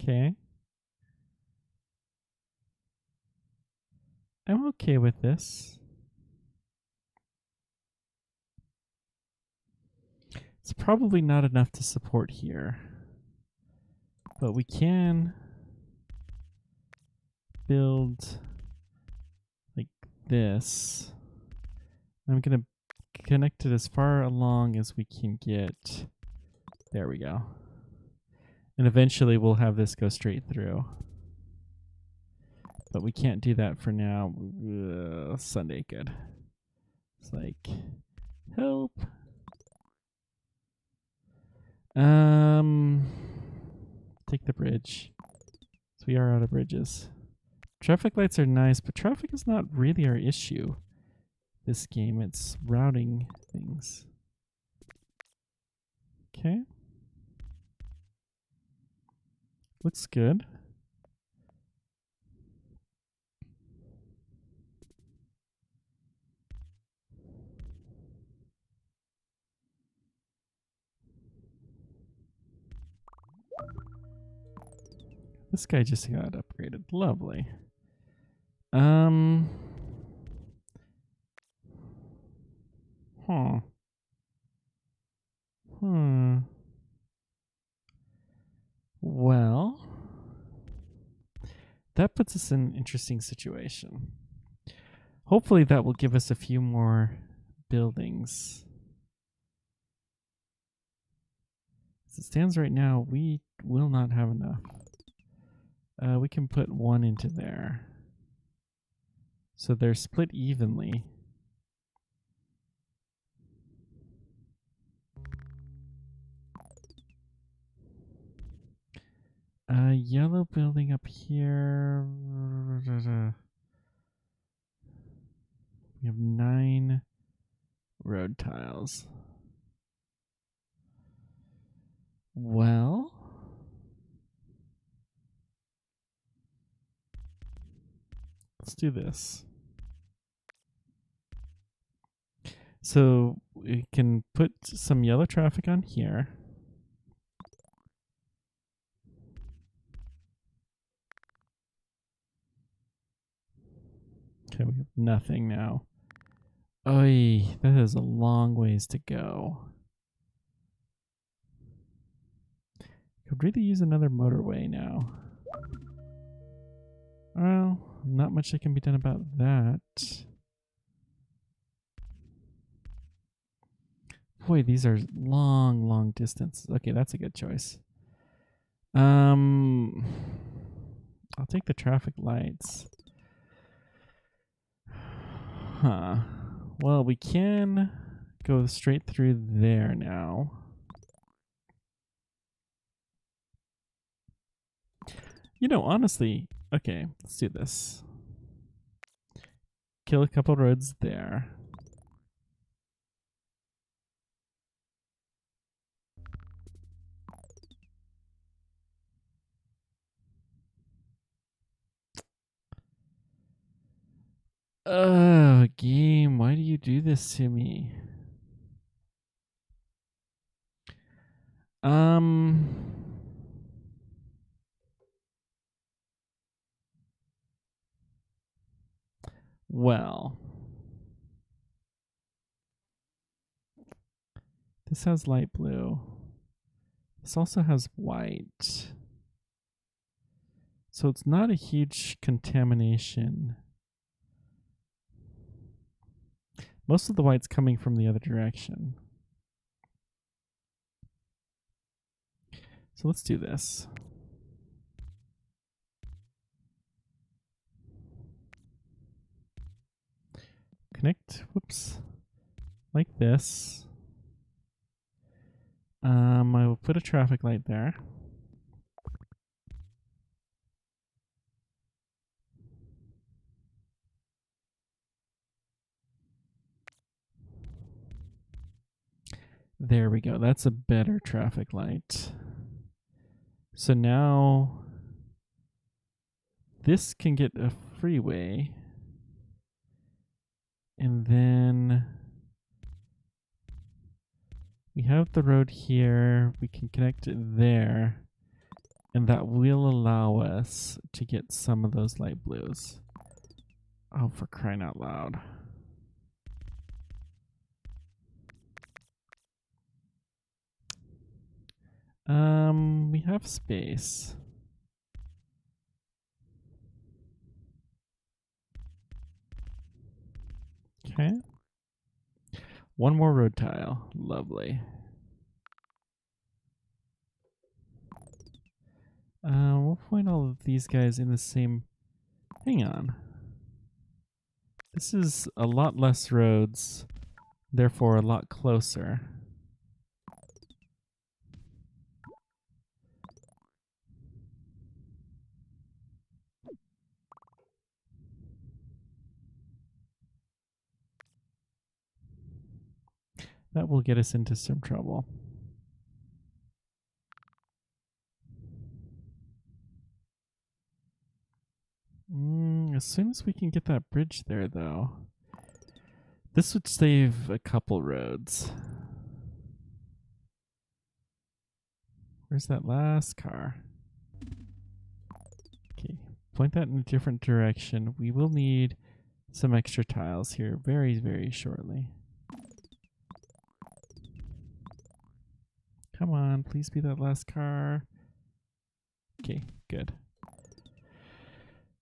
[SPEAKER 1] Okay. I'm okay with this. It's probably not enough to support here, but we can build like this. I'm going to connect it as far along as we can get. There we go. And eventually we'll have this go straight through. But we can't do that for now. Sunday, good. It's like, help. Take the bridge. So we are out of bridges. Traffic lights are nice, but traffic is not really our issue. This game, it's routing things. Okay. Looks good. This guy just got upgraded. Lovely. Well, that puts us in an interesting situation. Hopefully that will give us a few more buildings. As it stands right now, we will not have enough. We can put one into there. So they're split evenly. Yellow building up here. We have 9 road tiles. Well, let's do this. So we can put some yellow traffic on here. Okay, we have nothing now. Oy, that is a long ways to go. Could really use another motorway now. Well, not much that can be done about that. Boy, these are long, long distances. Okay, that's a good choice. I'll take the traffic lights. Huh. Well, we can go straight through there now. You know, honestly, okay, let's do this. Kill a couple roads there. Game, why do you do this to me? Well, this has light blue. This also has white. So it's not a huge contamination. Most of the white's coming from the other direction. So let's do this. Connect, whoops, like this. I will put a traffic light there. There we go. That's a better traffic light. So now this can get a freeway. And then we have the road here. We can connect it there. And that will allow us to get some of those light blues. Oh, for crying out loud. We have space. Okay. One more road tile. Lovely. We'll point all of these guys in the same... Hang on. This is a lot less roads, therefore a lot closer. That will get us into some trouble. As soon as we can get that bridge there, though, this would save a couple roads. Where's that last car? Okay, point that in a different direction. We will need some extra tiles here very, very shortly. Come on, please be that last car. Okay, good.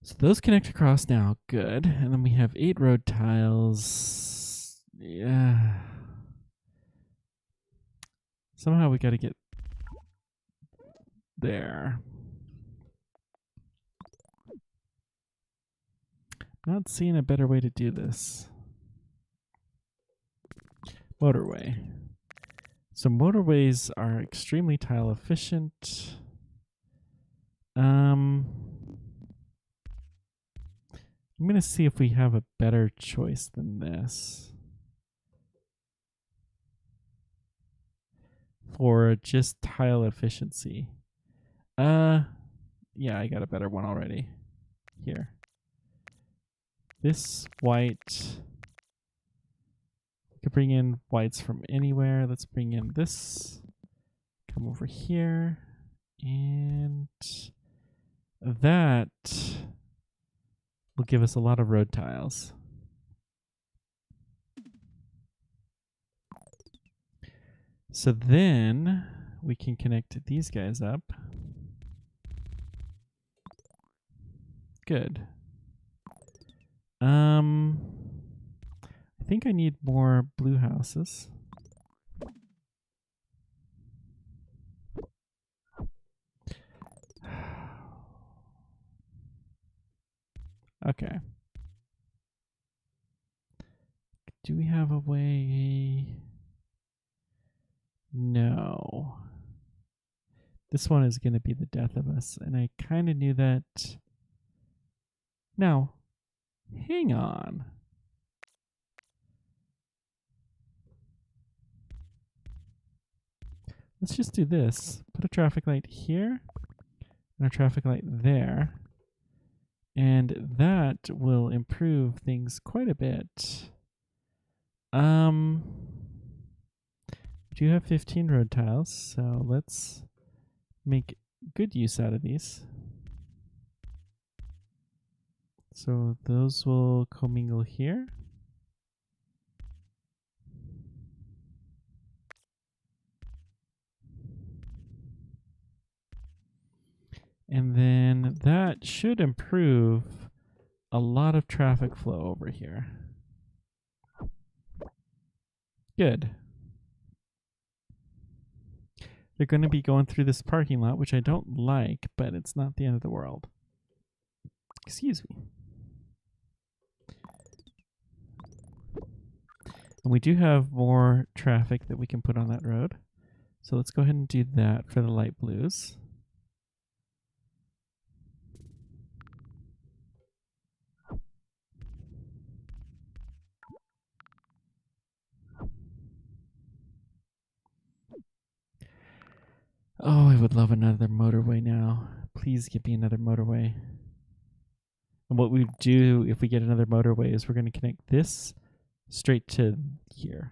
[SPEAKER 1] So those connect across now, good. And then we have 8 road tiles. Yeah. Somehow we got to get there. Not seeing a better way to do this. Motorway. So motorways are extremely tile efficient. I'm going to see if we have a better choice than this for just tile efficiency. Yeah, I got a better one already. Here. This white. We could bring in whites from anywhere. Let's bring in this. Come over here. And that will give us a lot of road tiles. So then we can connect these guys up. Good. I think I need more blue houses. Okay. Do we have a way? No. This one is going to be the death of us, and I kind of knew that. Now, hang on. Let's just do this. Put a traffic light here and a traffic light there. And that will improve things quite a bit. We do have 15 road tiles, so let's make good use out of these. So those will commingle here. And then that should improve a lot of traffic flow over here. Good. They're going to be going through this parking lot, which I don't like, but it's not the end of the world. Excuse me. And we do have more traffic that we can put on that road. So let's go ahead and do that for the light blues. Oh, I would love another motorway now. Please give me another motorway. And what we do if we get another motorway is we're going to connect this straight to here.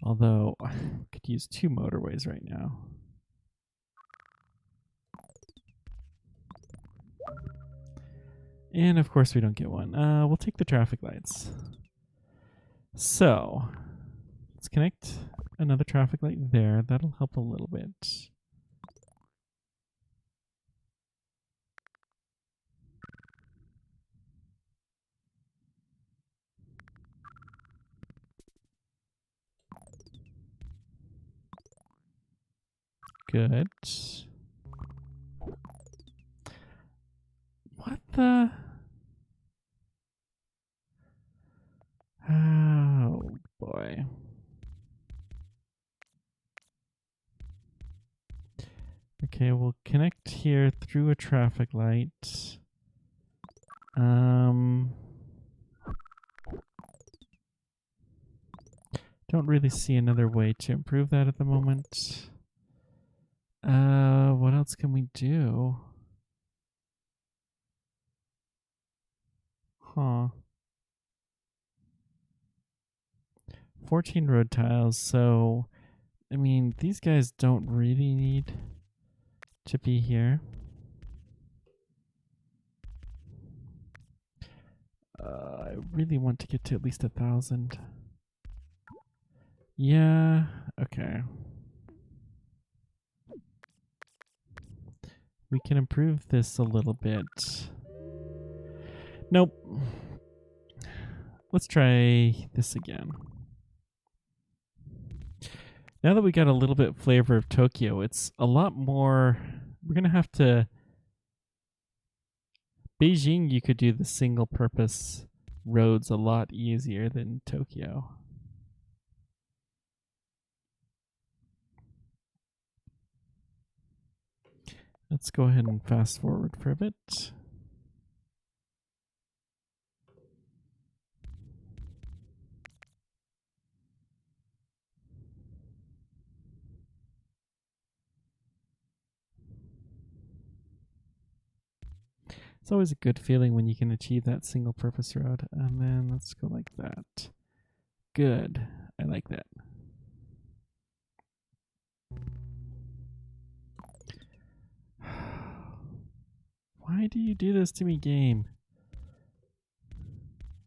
[SPEAKER 1] Although I could use 2 motorways right now. And of course we don't get one. We'll take the traffic lights. So let's connect another traffic light there. That'll help a little bit. Good. What the? Oh boy. Okay, we'll connect here through a traffic light. Don't really see another way to improve that at the moment. What else can we do? Huh. 14 road tiles, so I mean, these guys don't really need to be here. I really want to get to at least 1,000. Yeah, okay. We can improve this a little bit. Nope. Let's try this again. Now that we got a little bit flavor of Tokyo, it's a lot more. We're going to have to Beijing, you could do the single purpose roads a lot easier than Tokyo. Let's go ahead and fast forward for a bit. It's always a good feeling when you can achieve that single purpose road. And then let's go like that. Good. I like that. Why do you do this to me, game?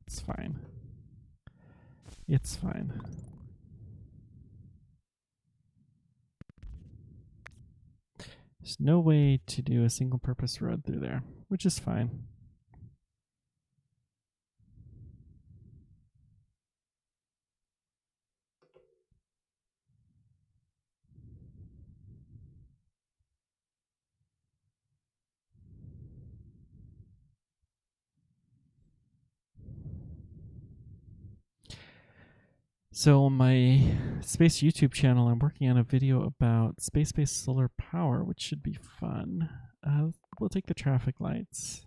[SPEAKER 1] It's fine. It's fine. There's no way to do a single purpose road through there, which is fine. So on my space YouTube channel, I'm working on a video about space-based solar power, which should be fun. We'll take the traffic lights.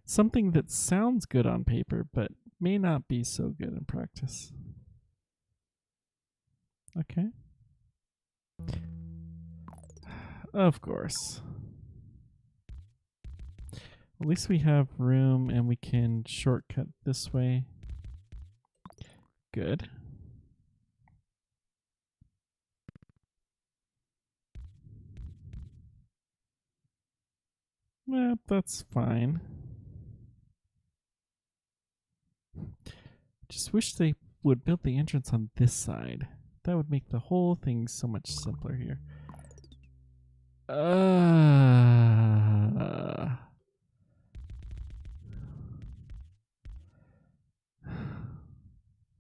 [SPEAKER 1] Something that sounds good on paper, but may not be so good in practice. Okay. Of course. At least we have room and we can shortcut this way. Good. That's fine. Just wish they would build the entrance on this side. That would make the whole thing so much simpler here.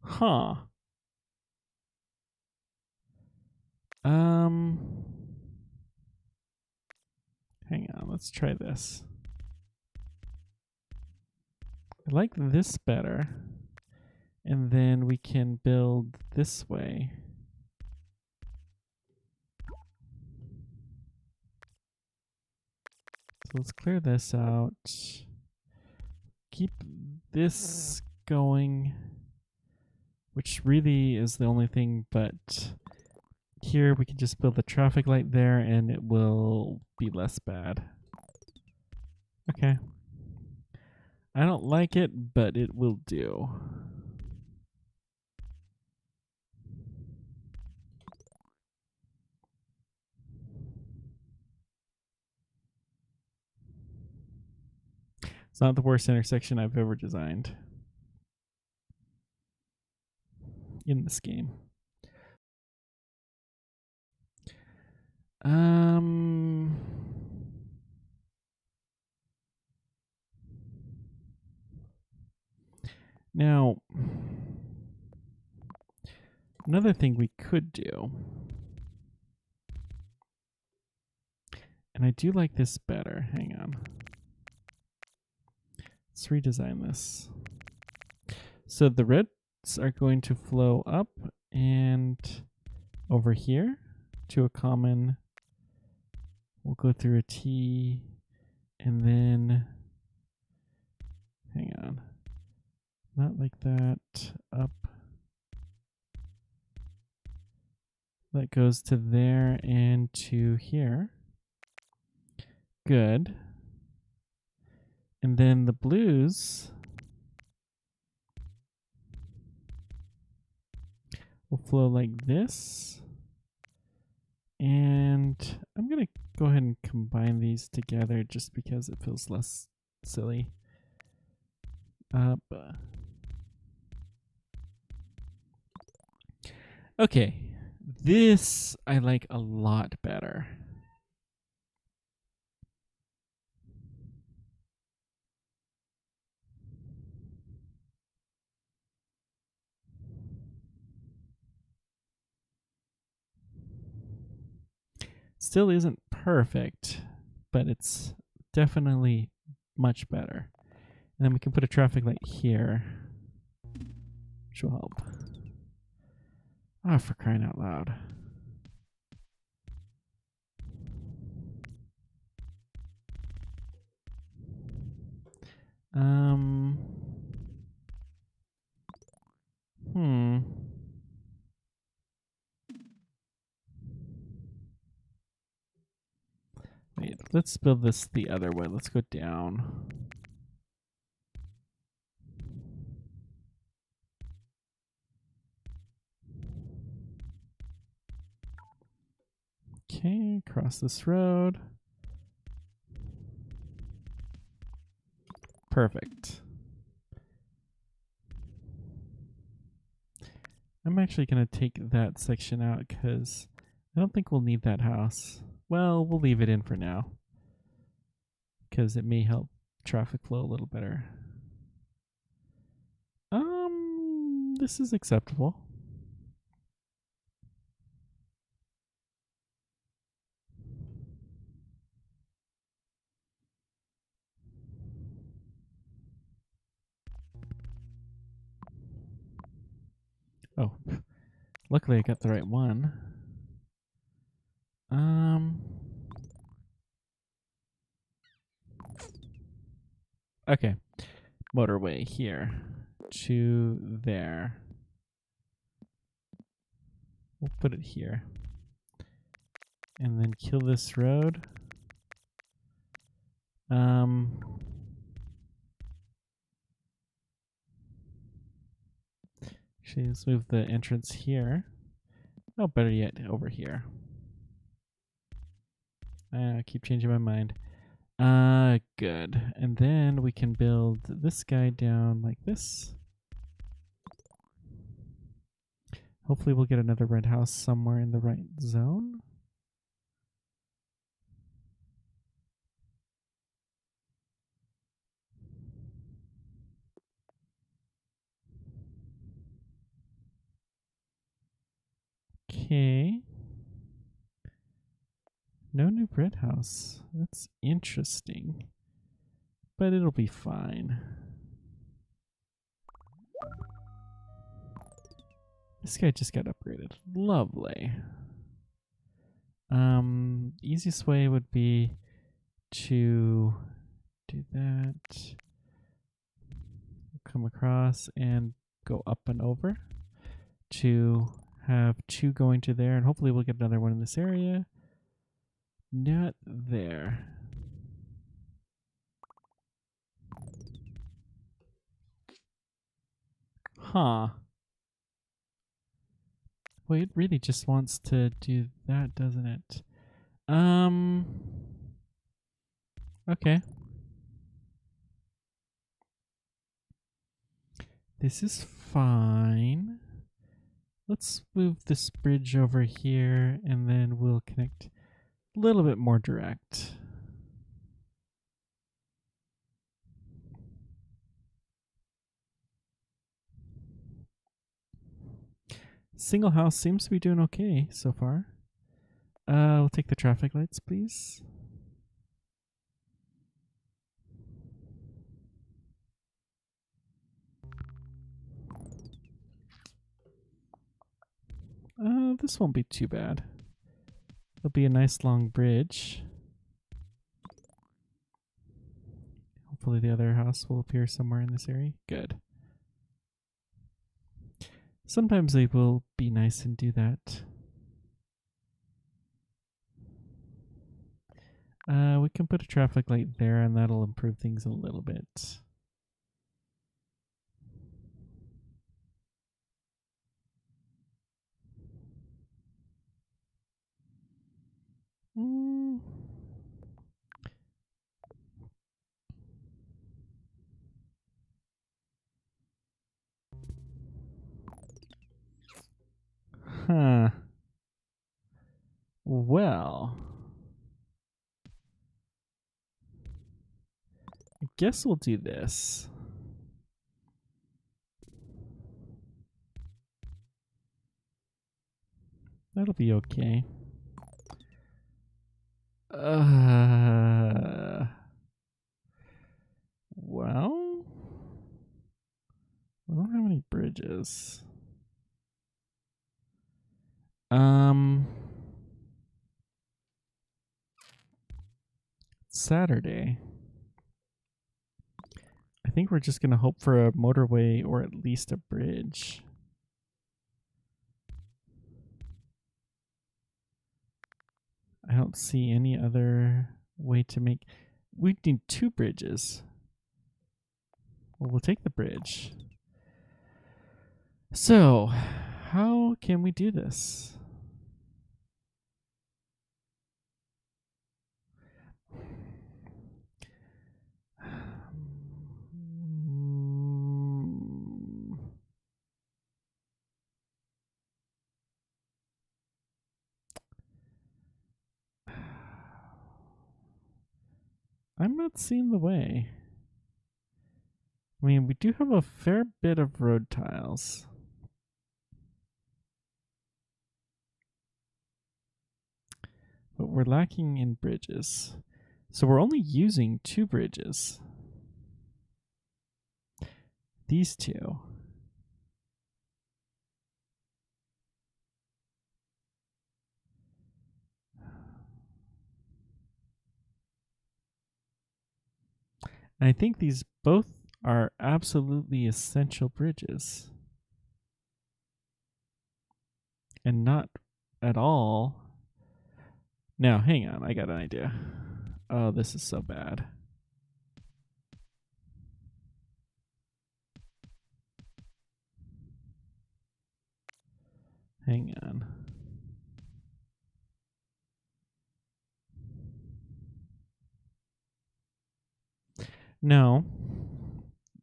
[SPEAKER 1] Huh. Hang on, let's try this. I like this better. And then we can build this way. So let's clear this out. Keep this going, which really is the only thing, but here we can just build the traffic light there and it will be less bad. Okay. I don't like it, but it will do. It's not the worst intersection I've ever designed in this game. Now, another thing we could do, and I do like this better. Hang on. Let's redesign this. So the reds are going to flow up and over here to a common. We'll go through a T and then, hang on, not like that, up. That goes to there and to here. Good. And then the blues will flow like this. And I'm going to go ahead and combine these together just because it feels less silly. Up. Okay. This I like a lot better. Still isn't perfect, but it's definitely much better. And then we can put a traffic light here, which will help. Oh, for crying out loud. Um. Hmm. Wait, let's build this the other way. Let's go down. Okay, cross this road. Perfect. I'm actually going to take that section out because I don't think we'll need that house. Well, we'll leave it in for now because it may help traffic flow a little better. This is acceptable. Oh, luckily I got the right one. Okay, motorway here to there. We'll put it here. And then kill this road. Actually, let's move the entrance here. Oh, better yet, over here. I keep changing my mind. Good. And then we can build this guy down like this. Hopefully we'll get another red house somewhere in the right zone. Okay. No new red house. That's interesting. But it'll be fine. This guy just got upgraded. Lovely. Easiest way would be to do that. Come across and go up and over to have 2 going to there, and hopefully we'll get another one in this area. Not there. Huh. Well, it really just wants to do that, doesn't it? Okay. This is fine. Let's move this bridge over here, and then we'll connect a little bit more direct. Single house seems to be doing okay so far. We'll take the traffic lights, please. This won't be too bad. It'll be a nice long bridge. Hopefully the other house will appear somewhere in this area. Good. Sometimes they will be nice and do that. We can put a traffic light there, and that'll improve things a little bit. Huh. Well, I guess we'll do this. That'll be okay. Well, I don't have any bridges. Saturday. I think we're just gonna hope for a motorway or at least a bridge. I don't see any other way to make. We need 2 bridges. Well, we'll take the bridge. So, how can we do this? I'm not seeing the way. I mean, we do have a fair bit of road tiles. But we're lacking in bridges. So we're only using 2 bridges. These 2. And I think these both are absolutely essential bridges. And not at all. Now, hang on. I got an idea. Oh, this is so bad. Hang on. No.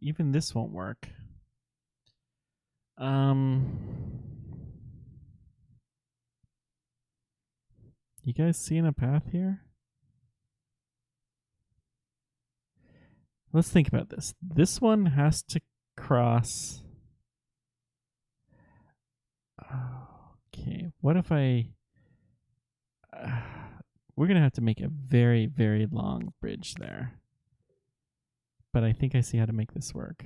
[SPEAKER 1] Even this won't work. You guys seeing a path here? Let's think about this. This one has to cross. Okay, what if I... we're going to have to make a very, very long bridge there. But I think I see how to make this work.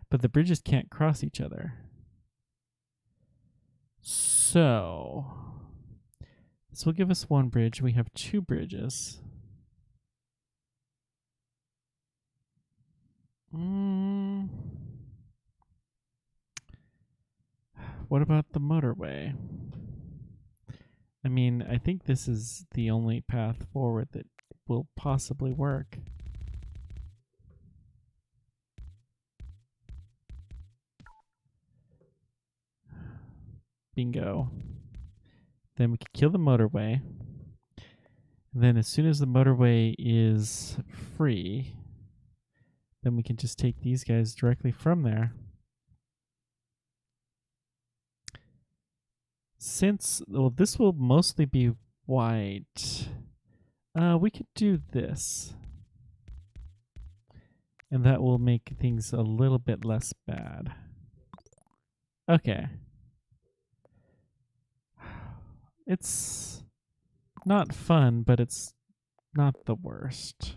[SPEAKER 1] But the bridges can't cross each other. So, this will give us 1 bridge. We have 2 bridges. What about the motorway? I mean, I think this is the only path forward that will possibly work. Bingo. Then we can kill the motorway. And then as soon as the motorway is free, then we can just take these guys directly from there. Since, well, this will mostly be white, we could do this. And that will make things a little bit less bad. Okay. It's not fun, but it's not the worst.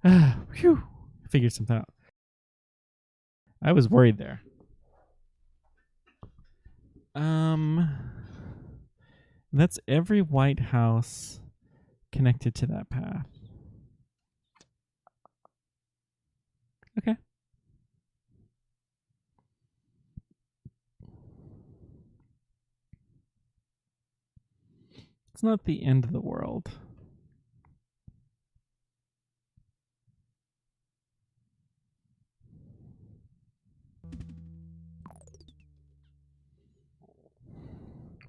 [SPEAKER 1] Phew. Figured something out. I was worried there. That's every white house connected to that path. Okay. It's not the end of the world.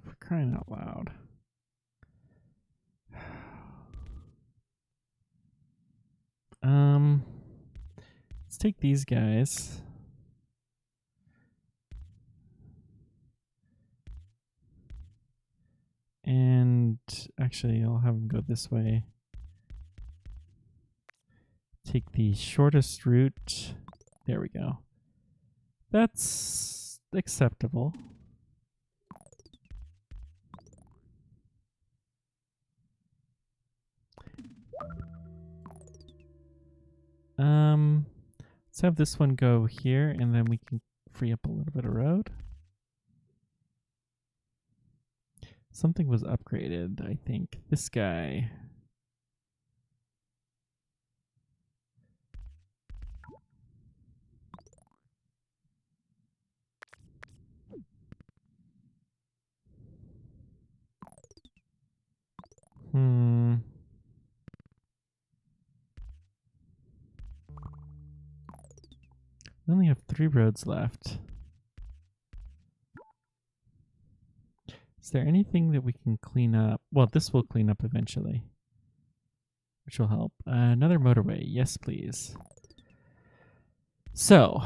[SPEAKER 1] For crying out loud. Let's take these guys. And actually, I'll have them go this way. Take the shortest route. There we go. That's acceptable. Let's have this one go here, and then we can free up a little bit of road. Something was upgraded, I think. This guy. We only have 3 roads left. Is there anything that we can clean up? Well, this will clean up eventually, which will help. Another motorway. Yes, please. So,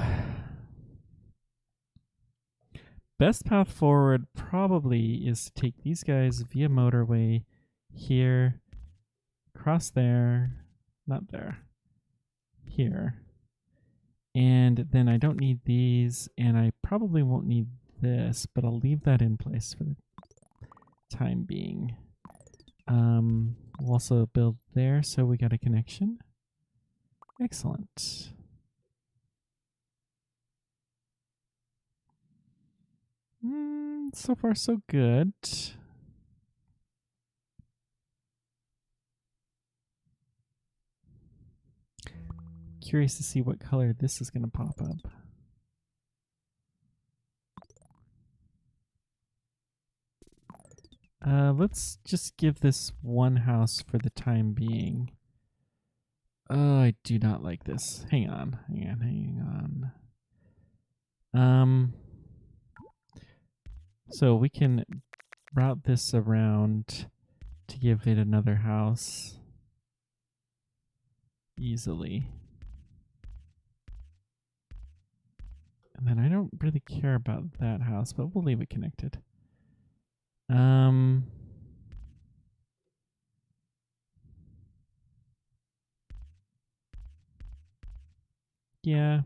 [SPEAKER 1] best path forward probably is to take these guys via motorway here, cross there, not there, here. And then I don't need these, and I probably won't need this, but I'll leave that in place for the time being. We'll also build there, so we got a connection. Excellent. So far, so good. Curious to see what color this is going to pop up. Let's just give this one house for the time being. Oh, I do not like this. Hang on. So we can route this around to give it another house easily. And then I don't really care about that house, but we'll leave it connected. Yeah.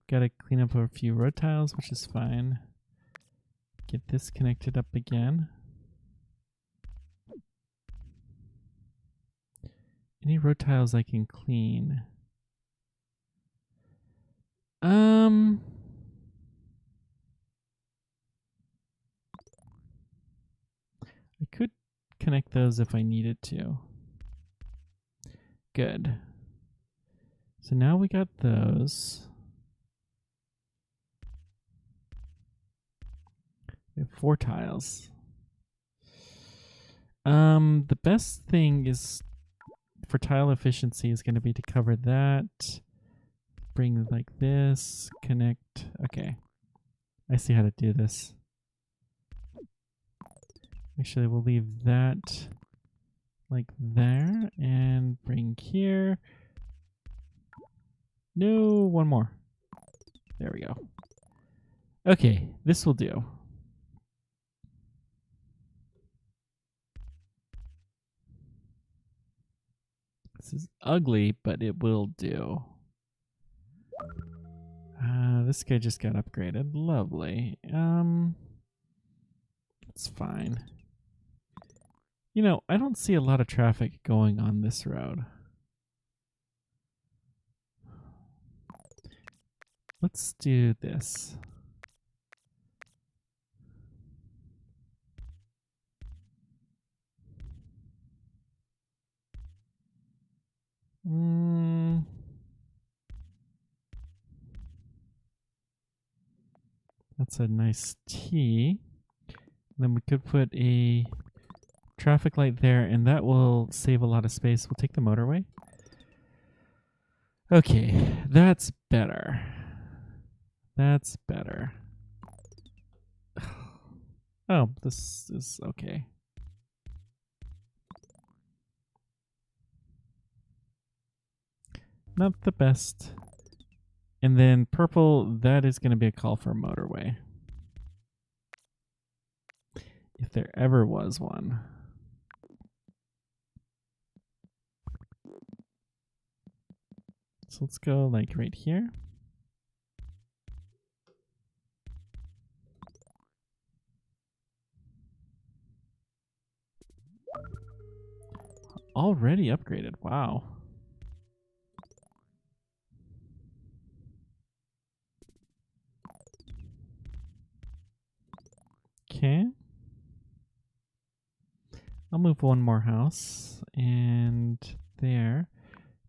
[SPEAKER 1] Gotta clean up a few road tiles, which is fine. Get this connected up again. Any road tiles I can clean? I could connect those if I needed to. Good. So now we got those. We have 4 tiles. The best thing is for tile efficiency is going to be to cover that. Bring like this, connect. Okay. I see how to do this. Actually, we'll leave that like there and bring here. No, one more. There we go. Okay, this will do. This is ugly, but it will do. This guy just got upgraded. Lovely. It's fine. You know, I don't see a lot of traffic going on this road. Let's do this. That's a nice T. Then we could put a traffic light there, and that will save a lot of space. We'll take the motorway. Okay, that's better. That's better. Oh, this is okay. Not the best. And then purple, that is going to be a call for a motorway. If there ever was one. So let's go like right here. Already upgraded. Wow. Okay. I'll move one more house, and there.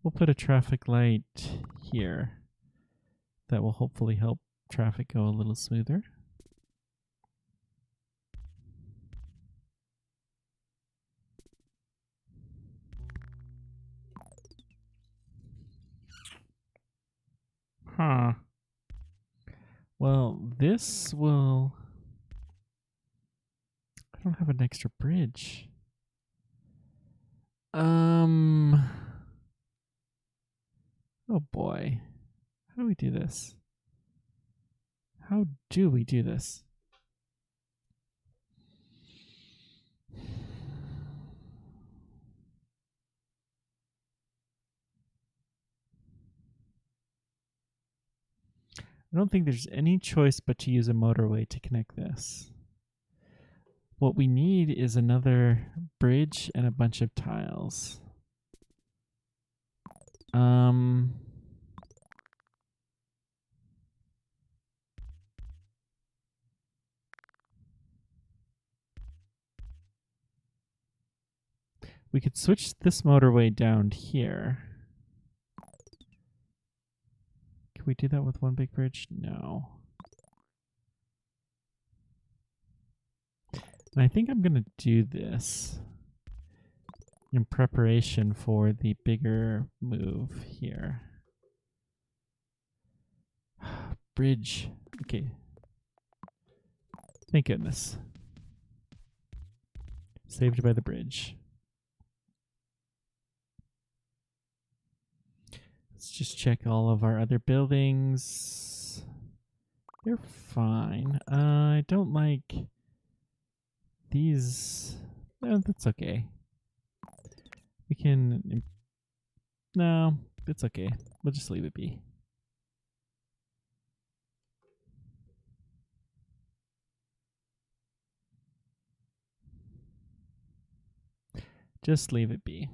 [SPEAKER 1] We'll put a traffic light here. That will hopefully help traffic go a little smoother. Huh. Well, this will... I don't have an extra bridge. Oh boy. How do we do this? How do we do this? I don't think there's any choice but to use a motorway to connect this. What we need is another bridge and a bunch of tiles. We could switch this motorway down here. Can we do that with one big bridge? No. And I think I'm going to do this in preparation for the bigger move here. Bridge. Okay. Thank goodness. Saved by the bridge. Let's just check all of our other buildings. They're fine. I don't like these. No, that's okay. We can... No, it's okay. We'll just leave it be. Just leave it be.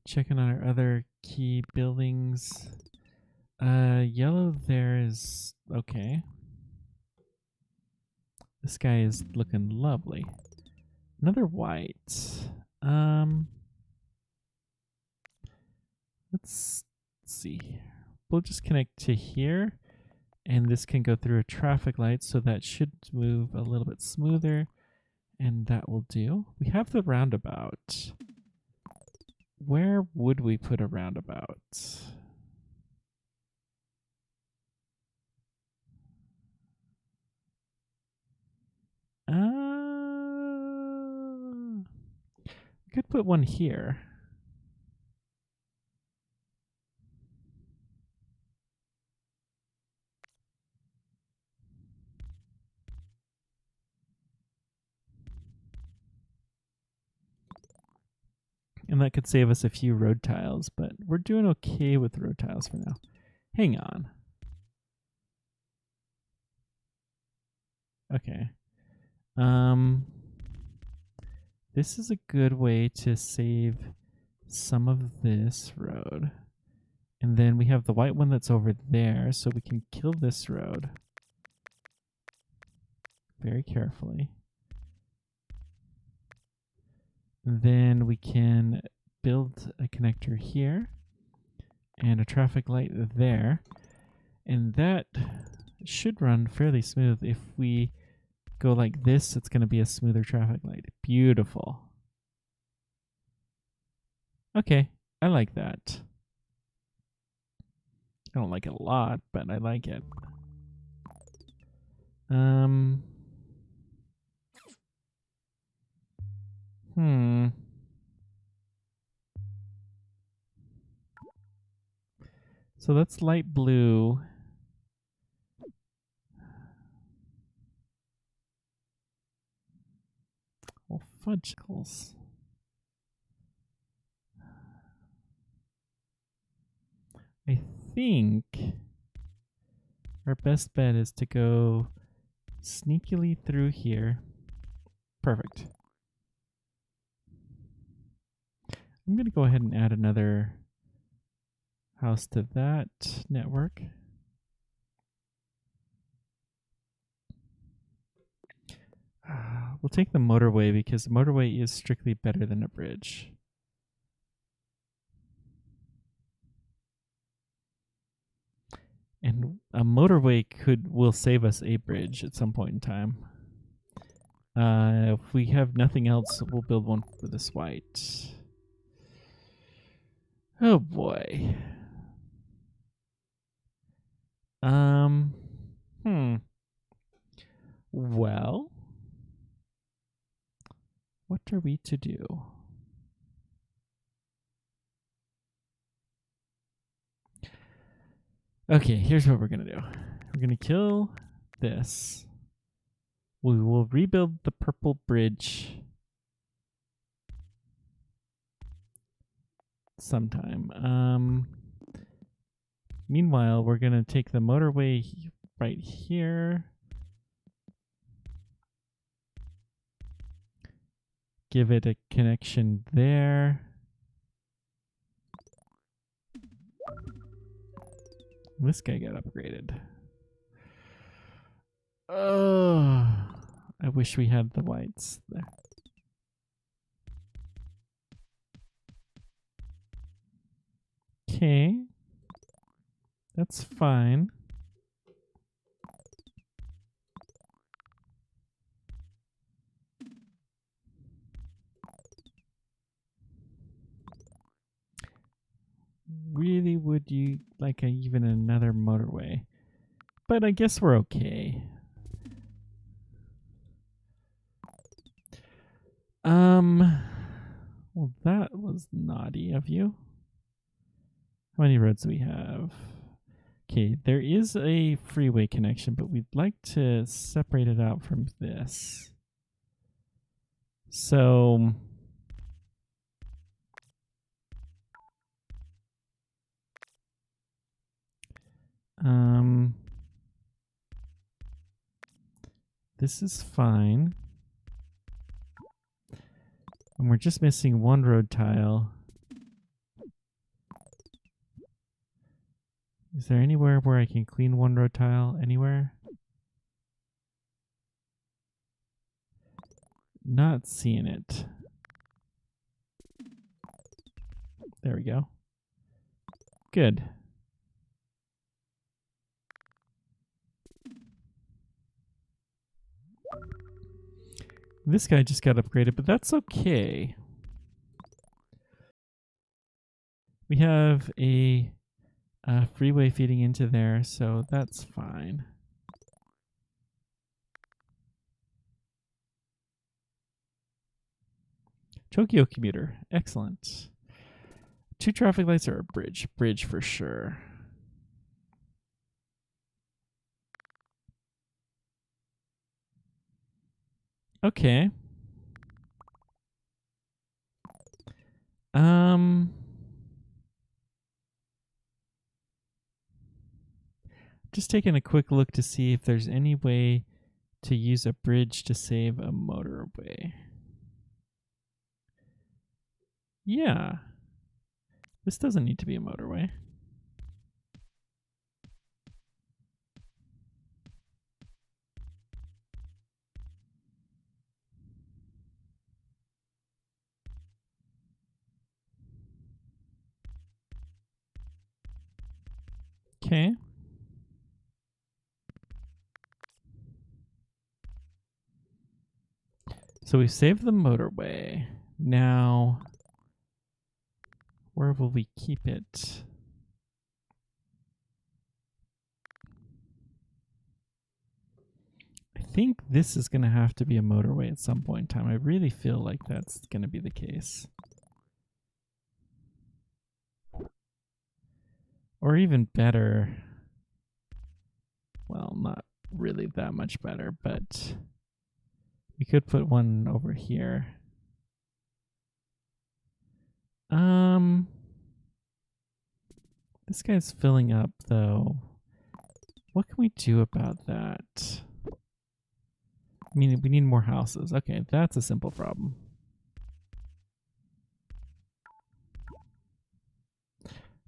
[SPEAKER 1] Checking on our other key buildings. Yellow there is okay. This guy is looking lovely. Another white. Let's see. We'll just connect to here, and this can go through a traffic light, so that should move a little bit smoother, and that will do. We have the roundabout. Where would we put a roundabout? We could put one here. And that could save us a few road tiles, but we're doing okay with road tiles for now. Hang on. Okay. This is a good way to save some of this road. And then we have the white one that's over there, so we can kill this road very carefully. And then we can build a connector here and a traffic light there. And that should run fairly smooth. If we go like this, it's going to be a smoother traffic light. Beautiful. Okay, I like that. I don't like it a lot, but I like it. So that's light blue. Well, fudgicles. think our best bet is to go sneakily through here. Perfect. I'm going to go ahead and add another house to that network. We'll take the motorway because the motorway is strictly better than a bridge. And a motorway will save us a bridge at some point in time. If we have nothing else, we'll build one for this white. Oh boy. Well, what are we to do? Okay, here's what we're going to do. We're going to kill this. We will rebuild the purple bridge sometime. Meanwhile, we're going to take the motorway right here. Give it a connection there. This guy got upgraded. Oh, I wish we had the whites there. Okay. That's fine. Really would you like even another motorway? But I guess we're okay. Well, that was naughty of you. How many roads do we have? Okay, there is a freeway connection, but we'd like to separate it out from this. So this is fine. And we're just missing one road tile. Is there anywhere where I can clean one road tile? Anywhere? Not seeing it. There we go. Good. This guy just got upgraded, but that's okay. We have a freeway feeding into there, so that's fine. Tokyo commuter. Excellent. 2 traffic lights or a bridge? Bridge for sure. Okay. Just taking a quick look to see if there's any way to use a bridge to save a motorway. Yeah. This doesn't need to be a motorway. Okay. So we saved the motorway. Now, where will we keep it? I think this is going to have to be a motorway at some point in time. I really feel like that's going to be the case. Or even better, well, not really that much better, but we could put one over here. This guy's filling up, though. What can we do about that? I mean, we need more houses. Okay, that's a simple problem.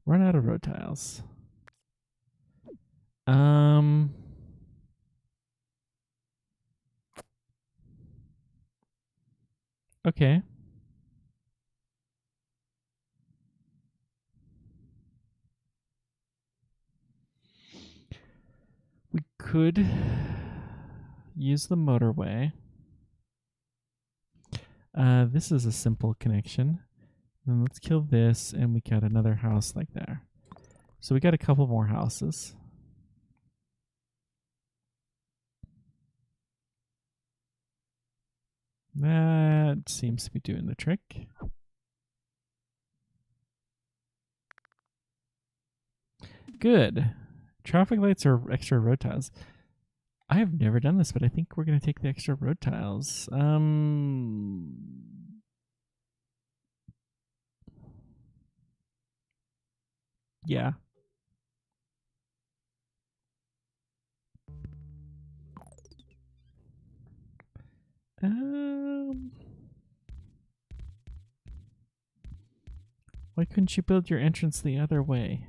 [SPEAKER 1] Run out of road tiles. Okay. We could use the motorway. This is a simple connection. Then let's kill this, and we got another house like there. So we got a couple more houses. That seems to be doing the trick. Good. Traffic lights are extra road tiles. I have never done this, but I think we're going to take the extra road tiles. Yeah. Why couldn't you build your entrance the other way?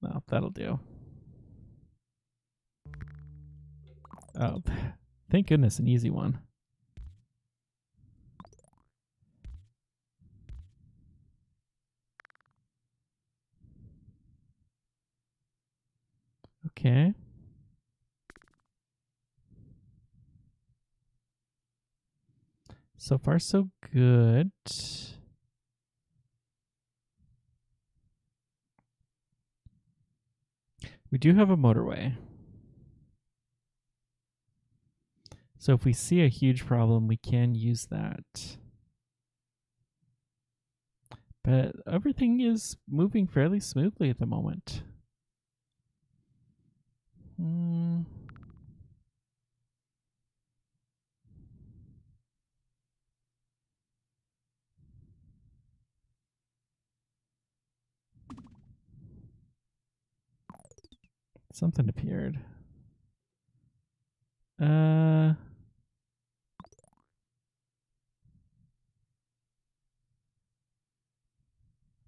[SPEAKER 1] No, that'll do. Oh, thank goodness, an easy one. Okay. So far, so good. We do have a motorway. So if we see a huge problem, we can use that. But everything is moving fairly smoothly at the moment. Something appeared.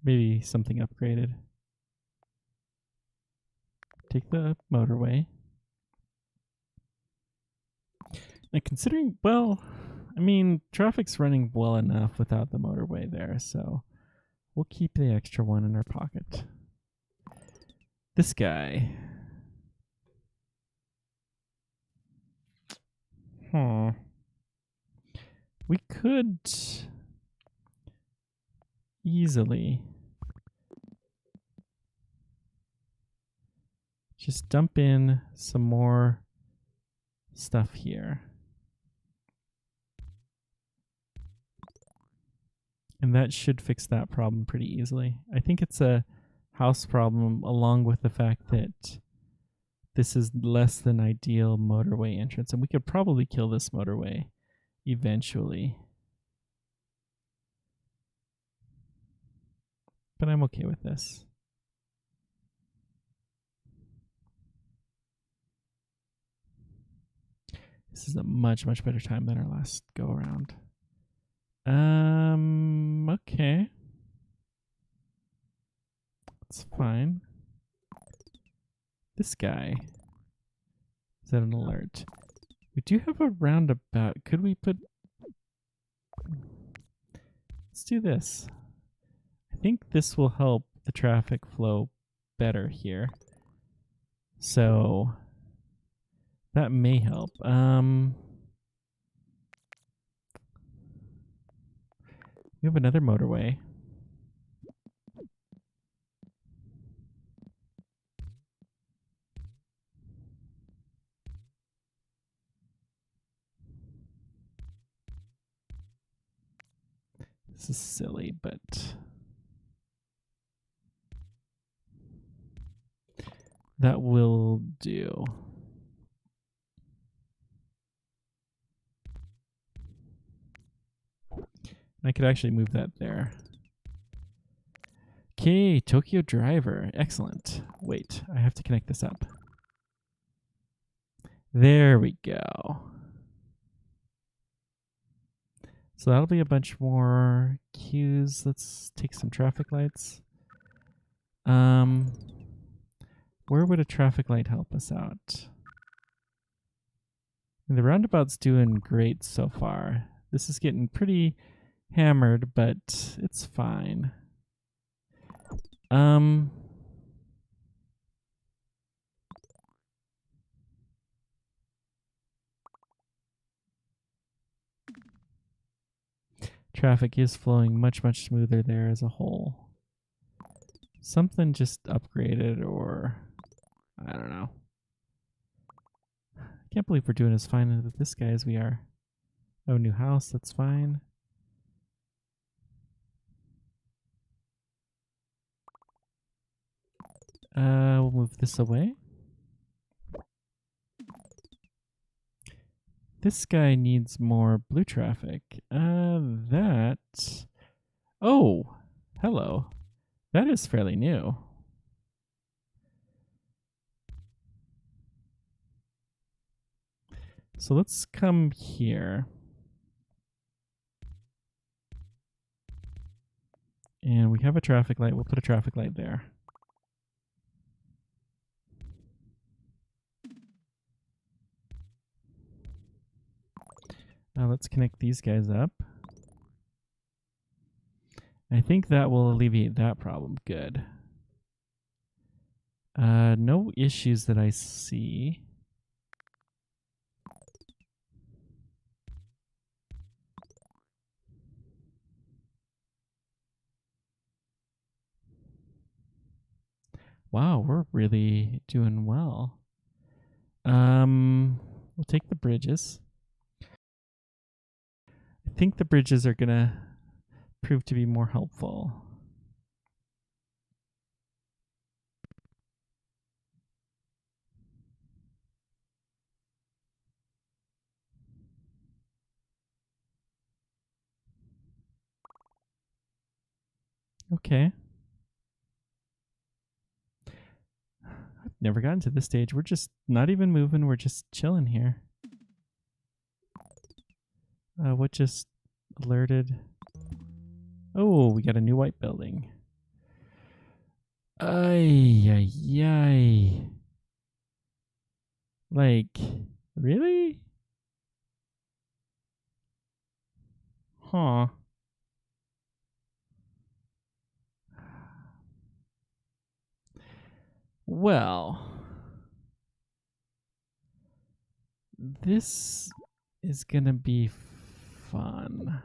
[SPEAKER 1] Maybe something upgraded. Take the motorway. And considering, well, I mean, traffic's running well enough without the motorway there, so we'll keep the extra one in our pocket. This guy. We could easily just dump in some more stuff here. And that should fix that problem pretty easily. I think it's a house problem along with the fact that this is less than ideal motorway entrance. And we could probably kill this motorway eventually. But I'm okay with this. This is a much, much better time than our last go around. Okay. It's fine. This guy. Is that an alert? We do have a roundabout. Could we put... Let's do this. I think this will help the traffic flow better here. So that may help. We have another motorway. This is silly, but that will do. I could actually move that there. Okay, Tokyo driver. Excellent. Wait, I have to connect this up. There we go. So that'll be a bunch more queues. Let's take some traffic lights. Where would a traffic light help us out? The roundabout's doing great so far. This is getting pretty hammered, but it's fine. Traffic is flowing much, much smoother there as a whole. Something just upgraded, or I don't know. I can't believe we're doing as fine with this guy as we are. Oh, new house, that's fine. We'll move this away. This guy needs more blue traffic. That... Oh, hello. That is fairly new. So let's come here. And we have a traffic light. We'll put a traffic light there. Let's connect these guys up. I think that will alleviate that problem. Good. No issues that I see. Wow, we're really doing well. We'll take the bridges. I think the bridges are gonna prove to be more helpful. Okay. I've never gotten to this stage. We're just not even moving. We're just chilling here. What just alerted? Oh, we got a new white building. Ay, ay, ay. Like, really? Huh. Well, this is gonna be fun.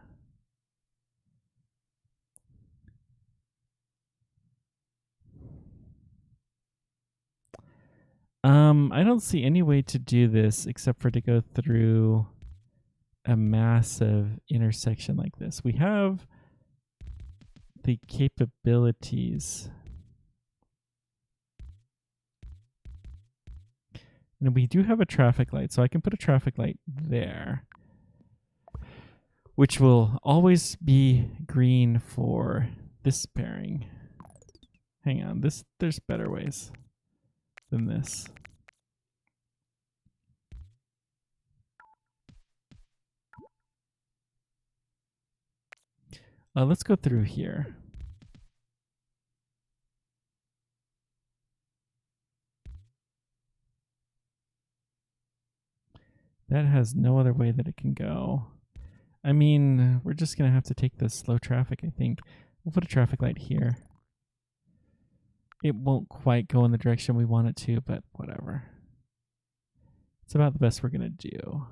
[SPEAKER 1] I don't see any way to do this except for to go through a massive intersection like this. We have the capabilities. And we do have a traffic light, so I can put a traffic light there, which will always be green for this pairing. Hang on, there's better ways than this. Let's go through here. That has no other way that it can go. I mean, we're just going to have to take the slow traffic, I think. We'll put a traffic light here. It won't quite go in the direction we want it to, but whatever. It's about the best we're going to do.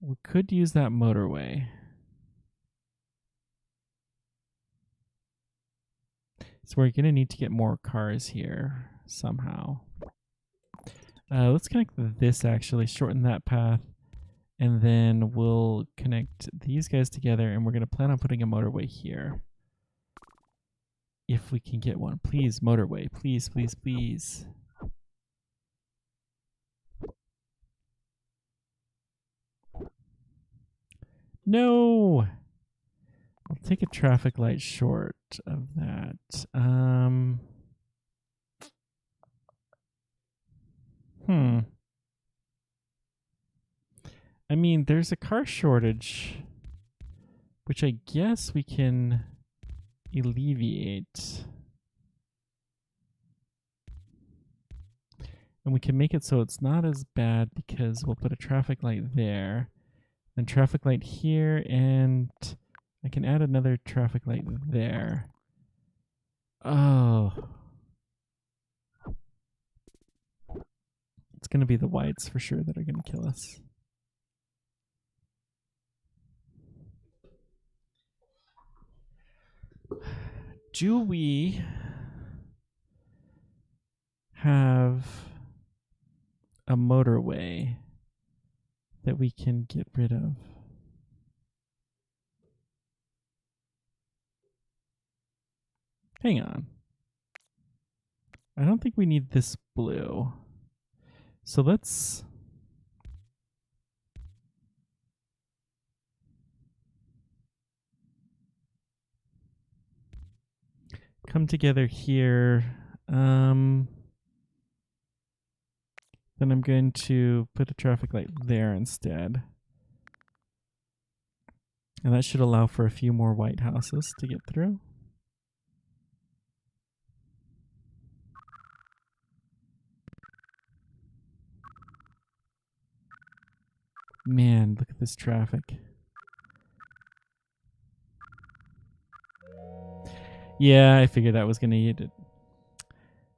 [SPEAKER 1] We could use that motorway. So we're going to need to get more cars here somehow. Let's connect this actually, shorten that path, and then we'll connect these guys together, and we're going to plan on putting a motorway here. If we can get one. Please, motorway. Please, please, please. No! Well, take a traffic light short of that. I mean, there's a car shortage, which I guess we can alleviate. And we can make it so it's not as bad because we'll put a traffic light there, and traffic light here, and I can add another traffic light there. Oh. It's going to be the whites for sure that are going to kill us. Do we have a motorway that we can get rid of? Hang on. I don't think we need this blue. So let's come together here. Then I'm going to put a traffic light there instead. And that should allow for a few more white houses to get through. Man, look at this traffic. Yeah, I figured that was going to eat it.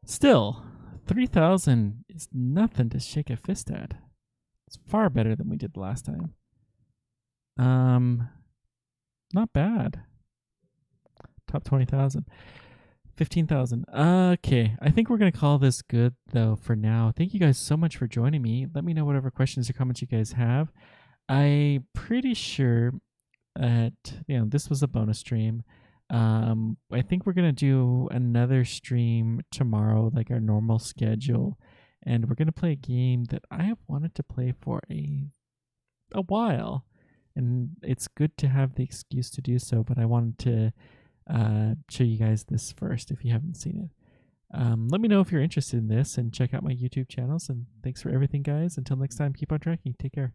[SPEAKER 1] Still, 3,000 is nothing to shake a fist at. It's far better than we did last time. Not bad. Top 20,000. 15,000. Okay, I think we're going to call this good, though, for now. Thank you guys so much for joining me. Let me know whatever questions or comments you guys have. I'm pretty sure that, this was a bonus stream. I think we're going to do another stream tomorrow, like our normal schedule. And we're going to play a game that I have wanted to play for a while. And it's good to have the excuse to do so, but I wanted to show you guys this first if you haven't seen it. Let me know if you're interested in this and check out my YouTube channels. And thanks for everything, guys. Until next time, keep on tracking. Take care.